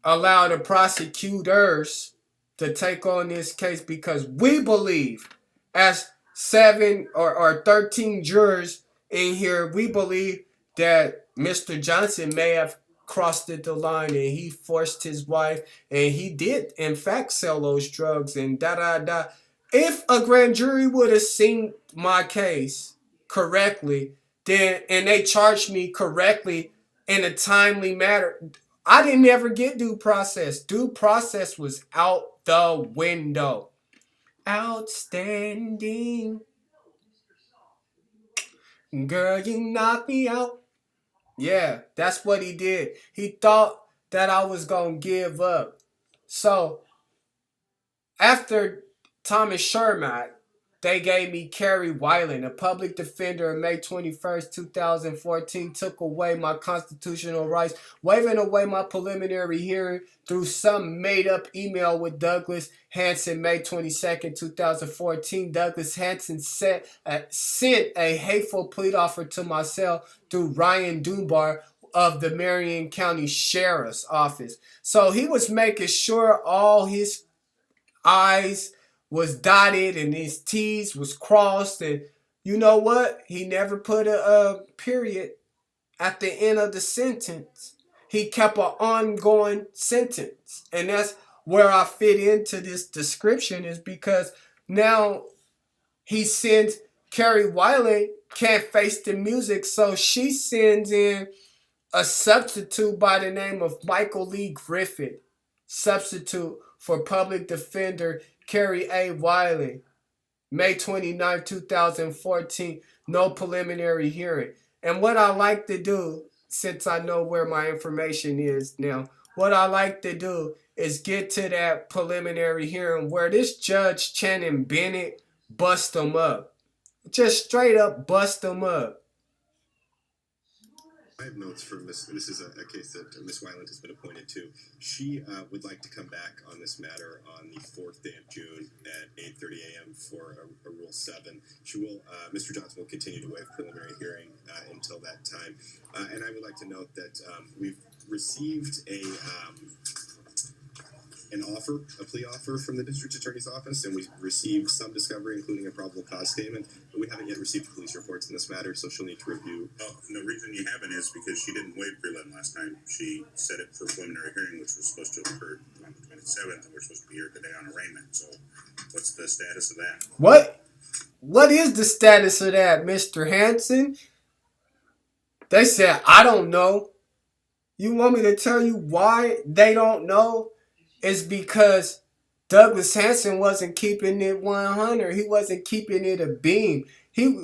S2: allow the prosecutors to take on this case because we believe, as 13 jurors in here, we believe that Mr. Johnson may have crossed the line and he forced his wife and he did in fact sell those drugs and da da da. If a grand jury would have seen my case correctly, then and they charged me correctly in a timely manner, I didn't ever get due process. Due process was out the window. Outstanding. Girl, you knocked me out. Yeah, that's what he did. He thought that I was going to give up. So, after Thomas Sherman, they gave me Kerry Weiland, a public defender, on May 21st, 2014, took away my constitutional rights, waiving away my preliminary hearing through some made-up email with Douglas Hanson, May 22nd, 2014. Douglas Hanson sent a hateful plea offer to myself through Ryan Dunbar of the Marion County Sheriff's Office. So he was making sure all his I's was dotted and his T's was crossed, and you know what? He never put a period at the end of the sentence. He kept an ongoing sentence. And that's where I fit into this description, is because now he sends Kerry Wiley can't face the music, so she sends in a substitute by the name of Michael Lee Griffith, substitute for public defender Kerry A. Wiley, May 29, 2014, no preliminary hearing. And what I like to do, since I know where my information is now, what I like to do is get to that preliminary hearing where this Judge Channing Bennett bust them up. Just straight up bust them up.
S4: I have notes for Miss. This is a case that Miss Weiland has been appointed to. She would like to come back on this matter on the 4th day of June at 8:30 a.m. for a Rule 7. She will. Mr. Johnson will continue to waive preliminary hearing until that time. And I would like to note that we've received an offer, a plea offer from the district attorney's office, and we received some discovery, including a probable cause statement, but we haven't yet received police reports in this matter, so she'll need to review.
S5: Oh, and the reason you haven't is because she didn't waive prelim last time. She set it for preliminary hearing, which was supposed to occur on the 27th, and we're supposed to be here today on arraignment. So what's the status of that?
S2: What is the status of that, Mr. Hanson? They said, I don't know. You want me to tell you why they don't know? It's because Douglas Hanson wasn't keeping it 100. He wasn't keeping it a beam.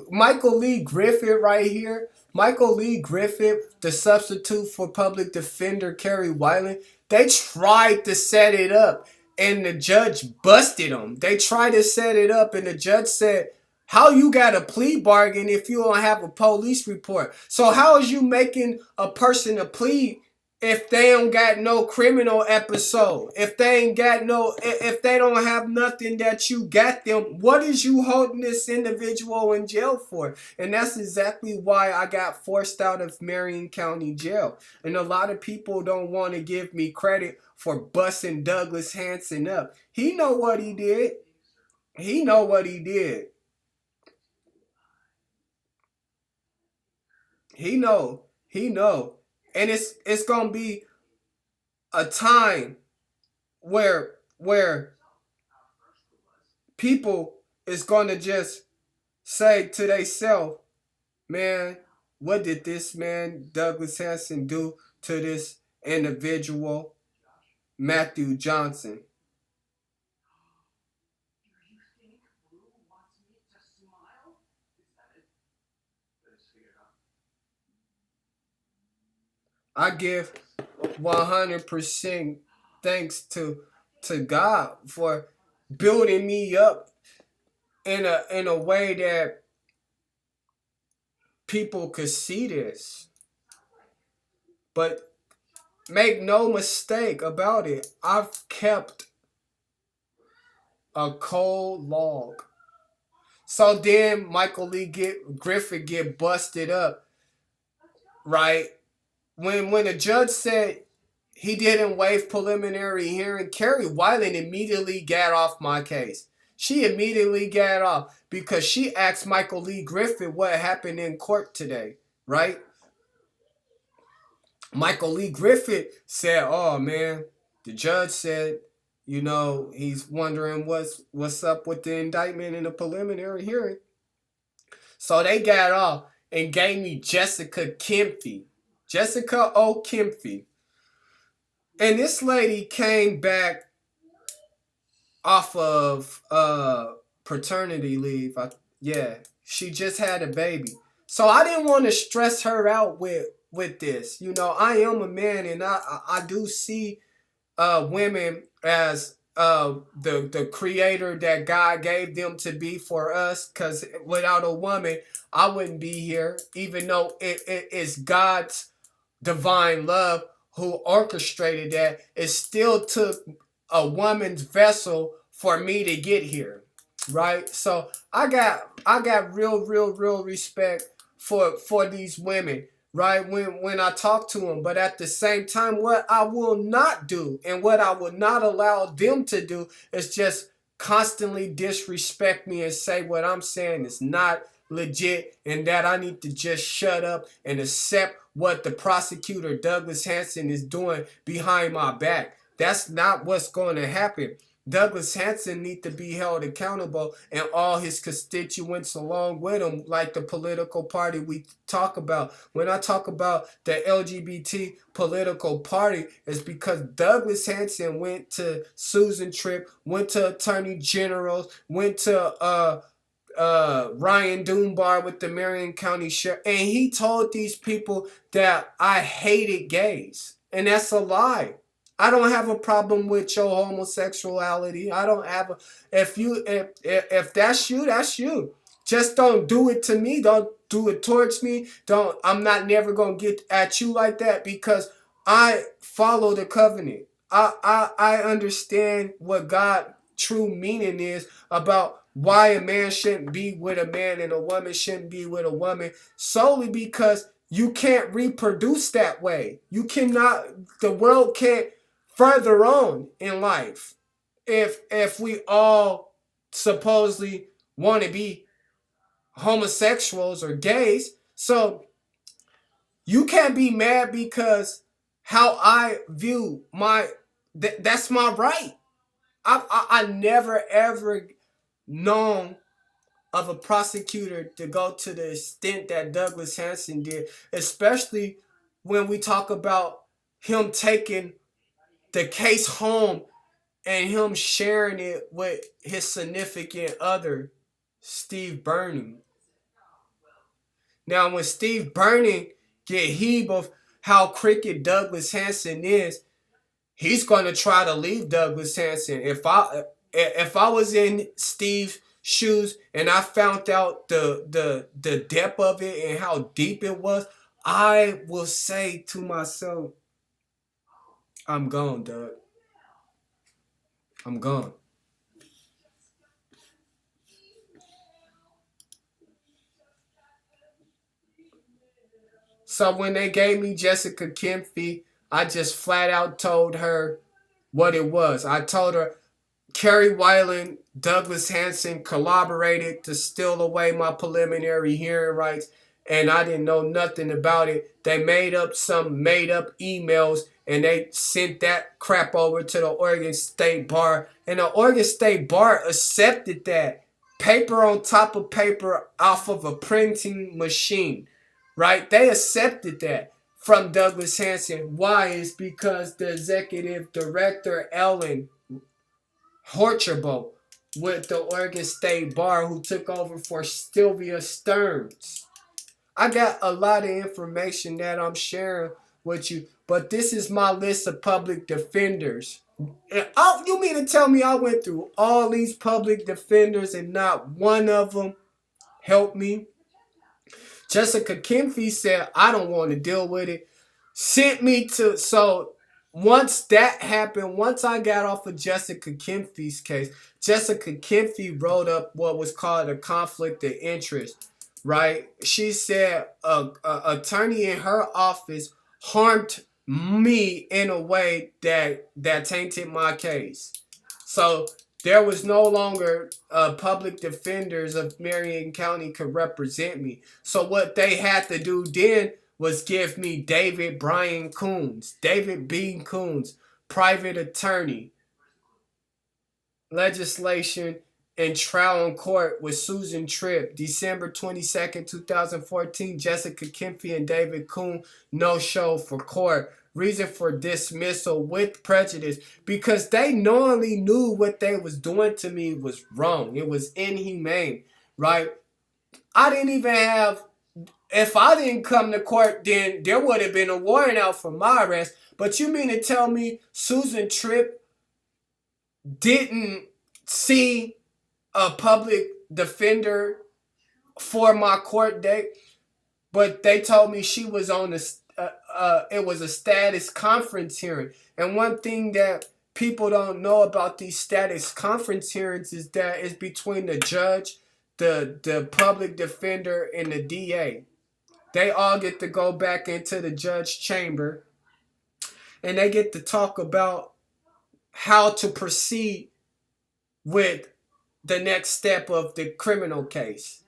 S2: Michael Lee Griffith right here. Michael Lee Griffith, the substitute for public defender Kerry Weiland, they tried to set it up and the judge busted them. They tried to set it up and the judge said, how you got a plea bargain if you don't have a police report? So how is you making a person a plea if they don't got no criminal episode? If they don't have nothing that you got them, what is you holding this individual in jail for? And that's exactly why I got forced out of Marion County Jail. And a lot of people don't want to give me credit for busting Douglas Hanson up. He know what he did. He know what he did. He know. And it's gonna be a time where people is gonna just say to themselves, man, what did this man Douglas Hanson do to this individual, Matthew Johnson? I give 100% thanks to God for building me up in a way that people could see this. But make no mistake about it, I've kept a cold log. So then Michael Lee Griffith get busted up, right? When the judge said he didn't waive preliminary hearing, Carrie Weiland immediately got off my case. She immediately got off because she asked Michael Lee Griffith what happened in court today, right? Michael Lee Griffith said, "Oh man, the judge said, he's wondering what's up with the indictment in the preliminary hearing." So they got off and gave me Jessica Kemphy. Jessica O. Kemphy. And this lady came back off of paternity leave. She just had a baby. So I didn't want to stress her out with this. I am a man, and I do see women as the creator that God gave them to be for us, because without a woman I wouldn't be here, even though it's God's divine love who orchestrated that. It still took a woman's vessel for me to get here, right? So I got real respect for these women, right? When I talk to them. But at the same time, what I will not do and what I will not allow them to do is just constantly disrespect me and say what I'm saying is not legit, and that I need to just shut up and accept what the prosecutor Douglas Hanson is doing behind my back. That's not what's going to happen. Douglas Hanson need to be held accountable, and all his constituents along with him, like the political party we talk about. When I talk about the LGBT political party, it's because Douglas Hanson went to Susan Tripp, went to Attorney Generals, went to Ryan Dunbar with the Marion County Sheriff, and he told these people that I hated gays, and that's a lie. I don't have a problem with your homosexuality. I don't have a, if that's you, that's you. Just don't do it to me. Don't do it towards me. I'm not never gonna get at you like that, because I follow the covenant. I understand what God true meaning is about why a man shouldn't be with a man and a woman shouldn't be with a woman, solely because you can't reproduce that way. You cannot, the world can't further on in life if we all supposedly want to be homosexuals or gays. So you can't be mad because how I view that's my right. I never ever known of a prosecutor to go to the extent that Douglas Hanson did, especially when we talk about him taking the case home and him sharing it with his significant other, Steve Burning. Now, when Steve Burning get heed of how crooked Douglas Hanson is, he's going to try to leave Douglas Hanson. If I was in Steve's shoes and I found out the depth of it and how deep it was, I will say to myself, I'm gone, Doug. I'm gone. So when they gave me Jessica Kemphy, I just flat out told her what it was. I told her Carrie Weiland, Douglas Hanson collaborated to steal away my preliminary hearing rights, and I didn't know nothing about it. They made up some made up emails, and they sent that crap over to the Oregon State Bar, and the Oregon State Bar accepted that. Paper on top of paper off of a printing machine, right? They accepted that from Douglas Hanson. Why? Is because the executive director, Ellen Horchable, with the Oregon State Bar, who took over for Sylvia Stearns. I got a lot of information that I'm sharing with you, but this is my list of public defenders. You mean to tell me I went through all these public defenders and not one of them helped me? Jessica Kemphy said, I don't want to deal with it. Sent me to, so once that happened, once I got off of Jessica Kemphy's case, Jessica Kemphy wrote up what was called a conflict of interest, right? She said a attorney in her office harmed me in a way that tainted my case. So there was no longer public defenders of Marion County could represent me. So what they had to do then was give me David Brian Coons, David Bean Coons, private attorney, legislation, and trial in court with Susan Tripp, December 22nd, 2014. Jessica Kemphy and David Coon no show for court. Reason for dismissal with prejudice because they knowingly knew what they was doing to me was wrong. It was inhumane, right? I didn't even have, if I didn't come to court, then there would have been a warrant out for my arrest. But you mean to tell me Susan Tripp didn't see a public defender for my court date, but they told me she was on it was a status conference hearing. And one thing that people don't know about these status conference hearings is that it's between the judge, the public defender, and the DA. They all get to go back into the judge chamber and they get to talk about how to proceed with the next step of the criminal case.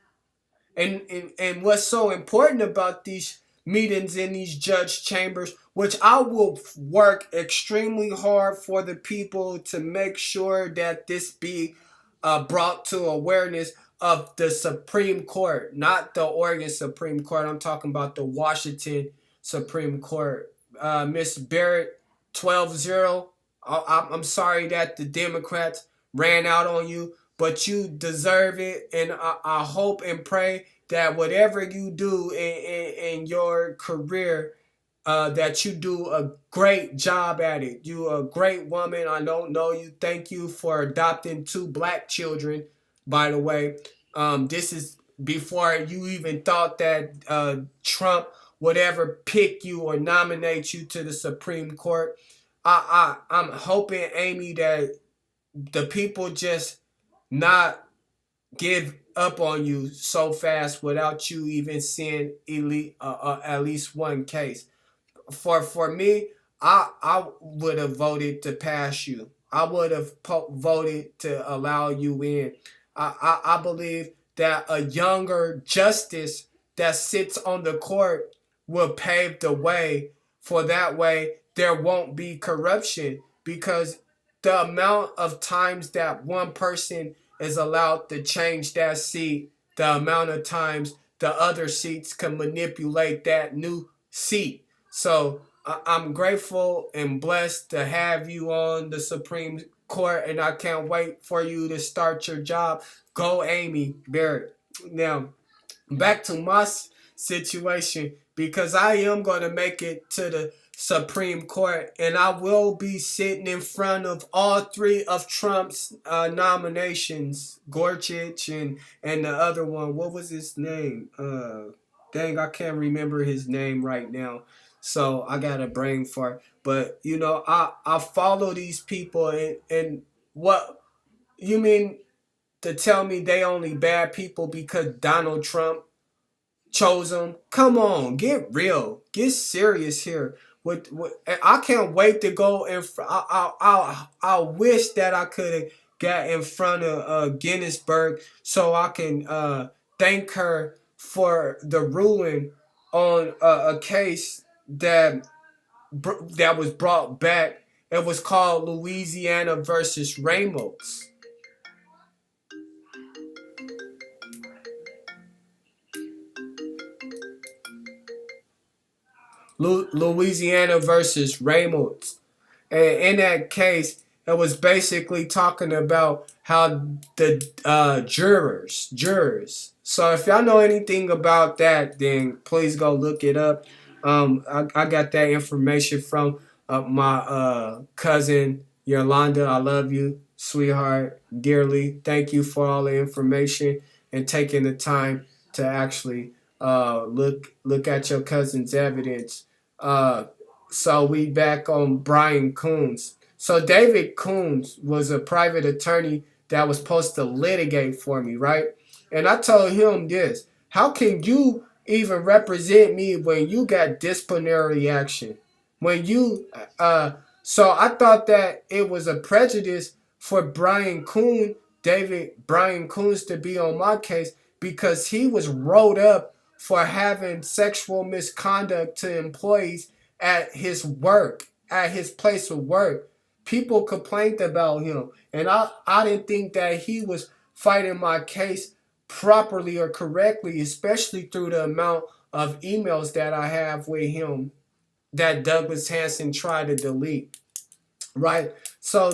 S2: And what's so important about these meetings in these judge chambers, which I will work extremely hard for the people to make sure that this be brought to awareness of the Supreme Court, not the Oregon Supreme Court. I'm talking about the Washington Supreme Court. Miss Barrett, 12-0. I'm sorry that the Democrats ran out on you, but you deserve it. And I hope and pray that whatever you do in your career, that you do a great job at it. You're a great woman. I don't know you. Thank you for adopting 2 black children, by the way. This is before you even thought that Trump would ever pick you or nominate you to the Supreme Court. I'm hoping, Amy, that the people just not give up on you so fast without you even seeing at least one case. For me, I would have voted to pass you. I would have voted to allow you in. I believe that a younger justice that sits on the court will pave the way for that way there won't be corruption, because the amount of times that one person is allowed to change that seat, the amount of times the other seats can manipulate that new seat. So I'm grateful and blessed to have you on the Supreme Court, and I can't wait for you to start your job. Go Amy Barrett. Now, back to my situation, because I am going to make it to the Supreme Court, and I will be sitting in front of all 3 of Trump's nominations, Gorsuch and the other one. What was his name? Dang, I can't remember his name right now. So I got a brain fart. But you know, I follow these people, and what you mean to tell me they only bad people because Donald Trump chose them? Come on, get real, get serious here. I can't wait to go and I wish that I could have got in front of Ginsburg so I can thank her for the ruling on a case that was brought back. It was called Louisiana versus Ramos. Louisiana versus Ramos. And in that case, it was basically talking about how the jurors. So if y'all know anything about that, then please go look it up. I got that information from my cousin Yolanda. I love you, sweetheart, dearly. Thank you for all the information and taking the time to actually look at your cousin's evidence. So we back on Brian Coons. So David Coons was a private attorney that was supposed to litigate for me, right? And I told him this: how can you even represent me when you got disciplinary action? When you so I thought that it was a prejudice for Brian Coons to be on my case because he was rolled up for having sexual misconduct to employees at his work, at his place of work. People complained about him. And I didn't think that he was fighting my case properly or correctly, especially through the amount of emails that I have with him that Douglas Hanson tried to delete. Right? So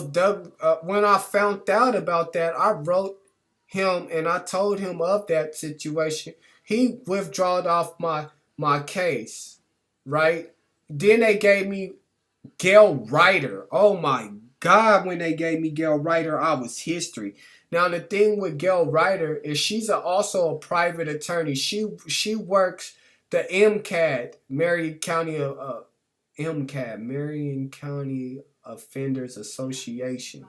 S2: when I found out about that, I wrote him and I told him of that situation. He withdrawed off my case, right? Then they gave me Gail Ryder. Oh my God, when they gave me Gail Ryder, I was history. Now the thing with Gail Ryder is she's also a private attorney. She works the MCAD, Marion County Offenders Association,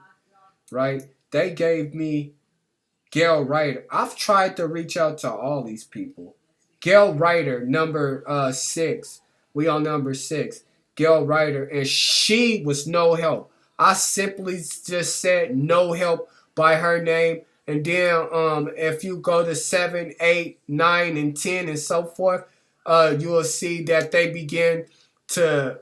S2: right? They gave me Gail Ryder. I've tried to reach out to all these people. Gail Ryder, number 6. We on number 6. Gail Ryder, and she was no help. I simply just said no help by her name. And then if you go to 7, 8, 9, and 10 and so forth, you will see that they begin to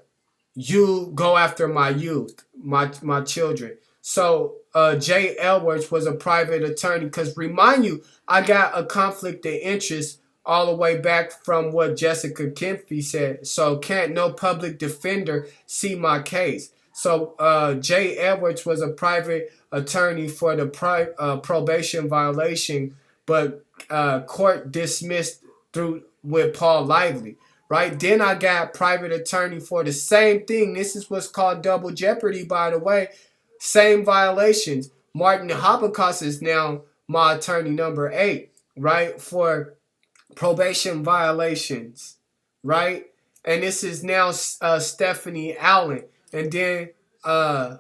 S2: go after my youth, my children. So Jay Edwards was a private attorney because remind you, I got a conflict of interest all the way back from what Jessica Kemphy said. So can't no public defender see my case. So Jay Edwards was a private attorney for the probation violation, but court dismissed through with Paul Lively. Right? Then I got private attorney for the same thing. This is what's called double jeopardy, by the way. Same violations. Martin Habakus is now my attorney number 8, right? For probation violations, right? And this is now Stephanie Allen. And then I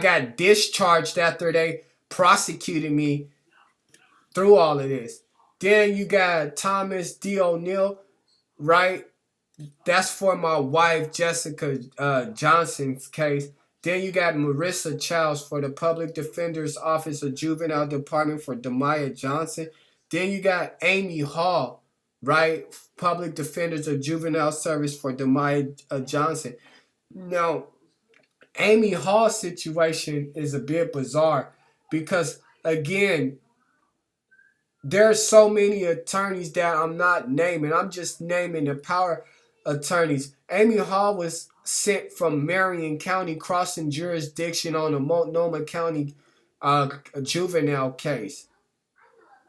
S2: got discharged after they prosecuted me through all of this. Then you got Thomas D. O'Neill, right? That's for my wife, Jessica Johnson's case. Then you got Marissa Childs for the Public Defender's Office of Juvenile Department for Demaya Johnson. Then you got Amy Hall, right? Public Defenders of Juvenile Service for Demaya Johnson. Now, Amy Hall's situation is a bit bizarre because, again, there's so many attorneys that I'm not naming. I'm just naming the power attorneys. Amy Hall was sent from Marion County, crossing jurisdiction on a Multnomah County juvenile case.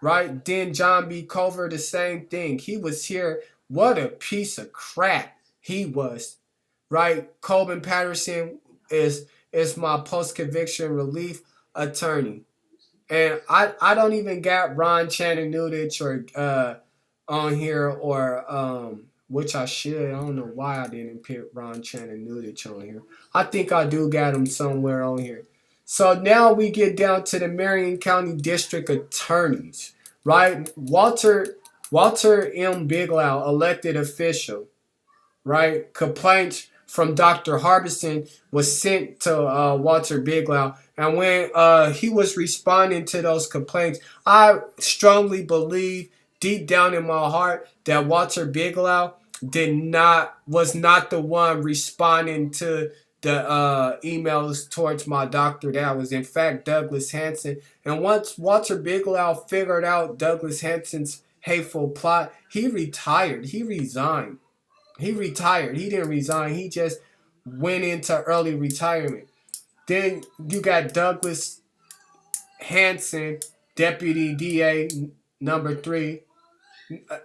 S2: Right? Then John B. Culver, the same thing. He was here. What a piece of crap he was. Right? Colvin Patterson is my post-conviction relief attorney. And I don't even got Ron Channing Nudich or on here or which I should. I don't know why I didn't pick Ron Channing Nudich on here. I think I do got him somewhere on here. So now we get down to the Marion County District Attorneys, right? Walter M. Biglow, elected official, right? Complaints from Dr. Harbison was sent to Walter Biglow. And when he was responding to those complaints, I strongly believe deep down in my heart that Walter Biglow was not the one responding to the emails towards my doctor. That was in fact Douglas Hanson. And once Walter Biglow figured out Douglas Hanson's hateful plot, he retired. He resigned. He retired. He didn't resign. He just went into early retirement. Then you got Douglas Hanson, Deputy DA number 3.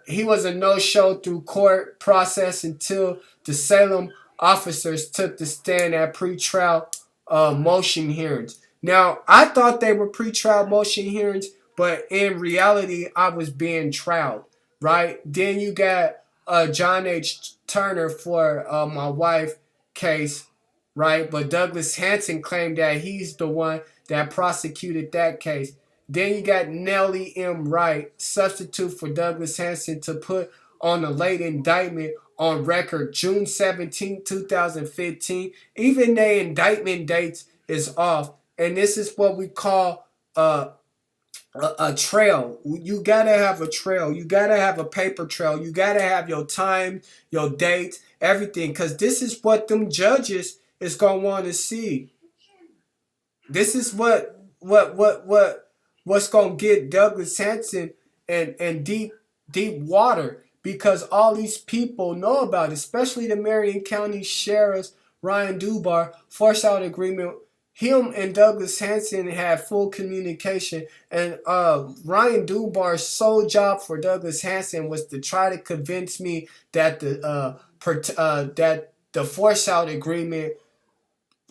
S2: He was a no-show through court process until the Salem officers took the stand at pretrial motion hearings. Now, I thought they were pretrial motion hearings, but in reality, I was being trialed, right? Then you got John H. Turner for my wife, case, right? But Douglas Hanson claimed that he's the one that prosecuted that case. Then you got Nellie M. Wright, substitute for Douglas Hanson, to put on a late indictment on record June 17, 2015. Even the indictment dates is off. And this is what we call a trail. You gotta have a trail. You gotta have a paper trail. You gotta have your time, your date, everything. Because this is what them judges is gonna want to see. This is what's gonna get Douglas Hanson and deep water, because all these people know about it, especially the Marion County Sheriff's Ryan Dubar force out agreement. Him and Douglas Hanson had full communication, and Ryan Dubar's sole job for Douglas Hanson was to try to convince me that the force out agreement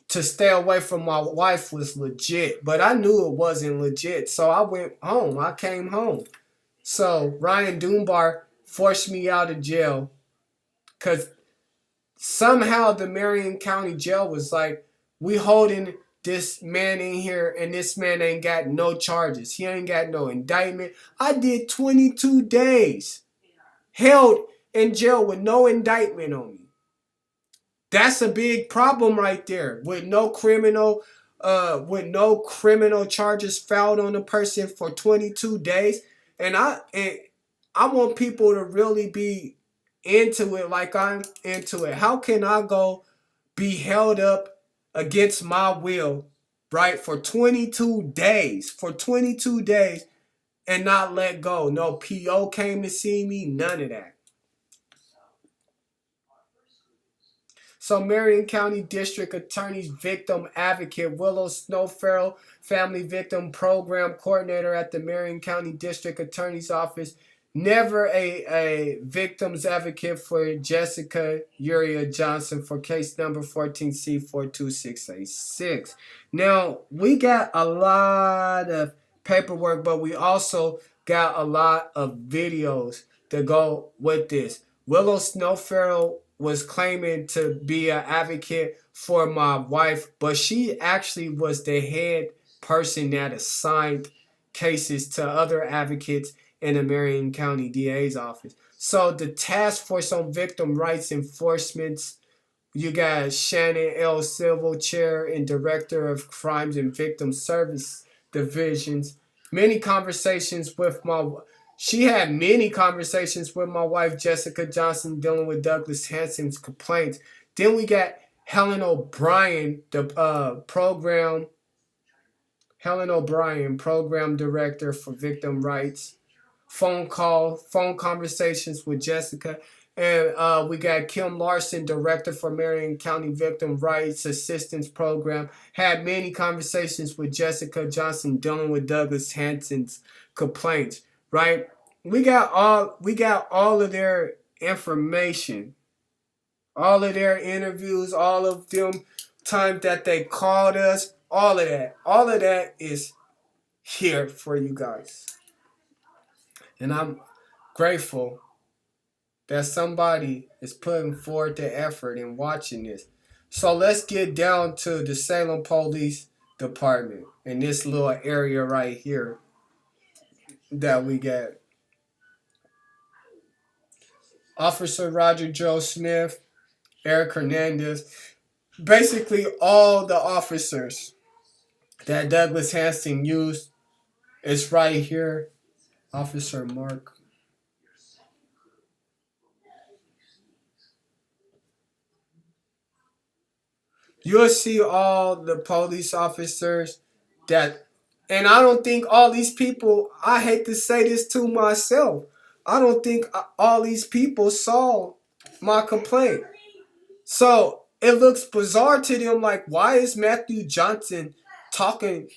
S2: to stay away from my wife was legit. But I knew it wasn't legit, so I went home. I came home. So Ryan Dunbar forced me out of jail because somehow the Marion County Jail was like, we holding this man in here and this man ain't got no charges. He ain't got no indictment. I did 22 days held in jail with no indictment on me. That's a big problem right there. With no criminal charges filed on a person for 22 days. And I want people to really be into it like I'm into it. How can I go be held up against my will, right, for 22 days? For 22 days and not let go. No PO came to see me, none of that. So Marion County District Attorney's victim advocate Willow Snowfarrell, Family Victim Program Coordinator at the Marion County District Attorney's Office, never a victim's advocate for Jessica Uriah Johnson for case number 14C42686. Now, we got a lot of paperwork, but we also got a lot of videos to go with this. Willow Snowfarrell was claiming to be an advocate for my wife, but she actually was the head person that assigned cases to other advocates in the Marion County DA's office. So the Task Force on Victim Rights Enforcement, you got Shannon L. Silva, Chair and Director of Crimes and Victim Service Divisions. She had many conversations with my wife, Jessica Johnson, dealing with Douglas Hanson's complaints. Then we got Helen O'Brien, Program Director for Victim Rights. Phone conversations with Jessica. And we got Kim Larson, Director for Marion County Victim Rights Assistance Program. Had many conversations with Jessica Johnson dealing with Douglas Hanson's complaints. Right? We got all of their information, all of their interviews, all of them times that they called us, all of that is here for you guys. And I'm grateful that somebody is putting forth the effort in watching this. So let's get down to the Salem Police Department in this little area right here that we got. Officer Roger Joe Smith, Eric Hernandez, basically all the officers that Douglas Hanson used is right here. Officer Mark. You'll see all the police officers that, and I don't think all these people, I hate to say this to myself, I don't think all these people saw my complaint. So it looks bizarre to them, like, why is Matthew Johnson talking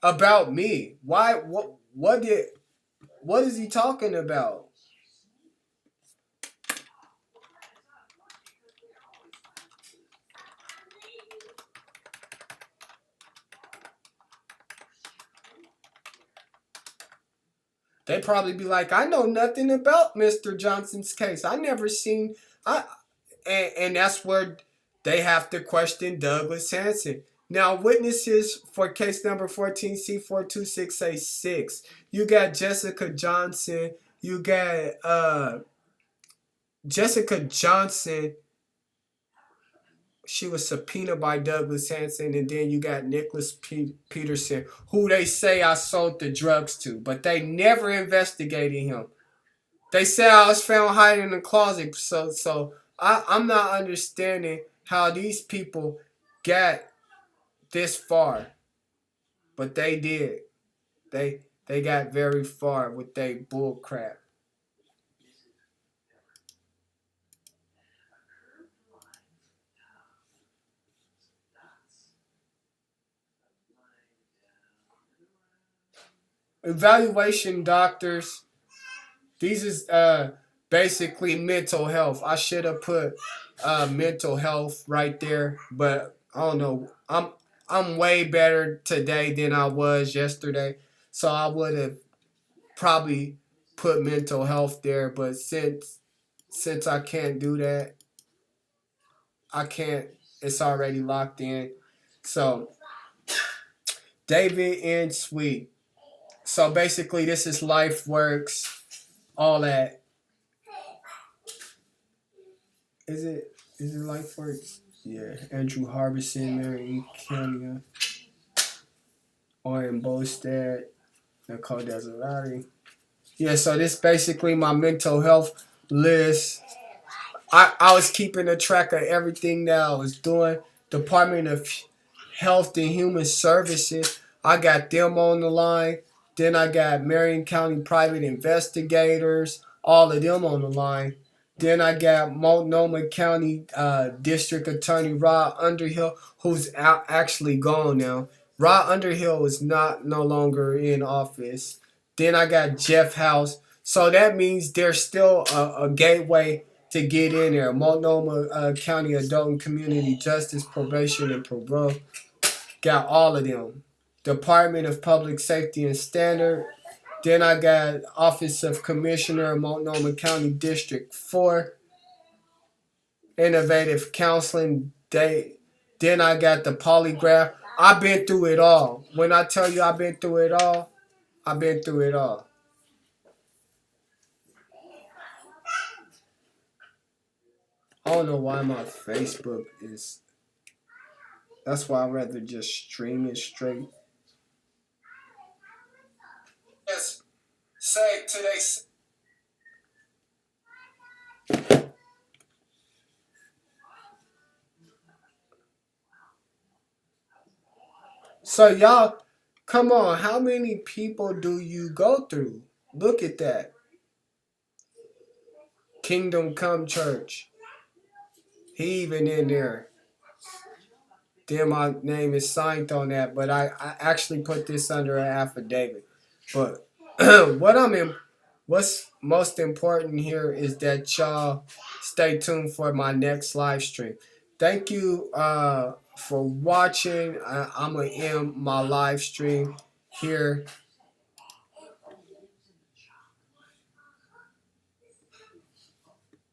S2: about me? Why? What is he talking about? They probably be like, I know nothing about Mr. Johnson's case. I never seen and that's where they have to question Douglas Hanson. Now, witnesses for case number 14C42686. You got Jessica Johnson. You got Jessica Johnson. She was subpoenaed by Douglas Hanson, and then you got Nicholas Peterson, who they say I sold the drugs to, but they never investigated him. They said I was found hiding in the closet, so I'm not understanding how these people got this far, but they did. They got very far with their bull crap. Evaluation doctors. These is basically mental health. I should have put mental health right there, but I don't know. I'm way better today than I was yesterday, so I would have probably put mental health there. But since I can't do that, I can't. It's already locked in. So David and Sweet. So basically, this is Life Works, all that. Is it Life Works? Yeah, Andrew Harbison there in Kenya, or in Bostad, Nicole Desolati. Yeah, so this basically my mental health list. I was keeping a track of everything that I was doing. Department of Health and Human Services, I got them on the line. Then I got Marion County Private Investigators, all of them on the line. Then I got Multnomah County District Attorney Rod Underhill, who's actually gone now. Rod Underhill is no longer in office. Then I got Jeff House. So that means there's still a gateway to get in there. Multnomah County Adult and Community Justice Probation and Parole. Got all of them. Department of Public Safety and Standard. Then I got Office of Commissioner, Multnomah County District 4. Innovative Counseling. Then I got the polygraph. I've been through it all. When I tell you I've been through it all, I've been through it all. I don't know why my Facebook is... That's why I'd rather just stream it straight. Yes. Say today. So y'all, come on. How many people do you go through? Look at that. Kingdom Come Church. He even in there. Then my name is signed on that, but I actually put this under an affidavit. But what's most important here is that y'all stay tuned for my next live stream. Thank you for watching. I'm gonna end my live stream here.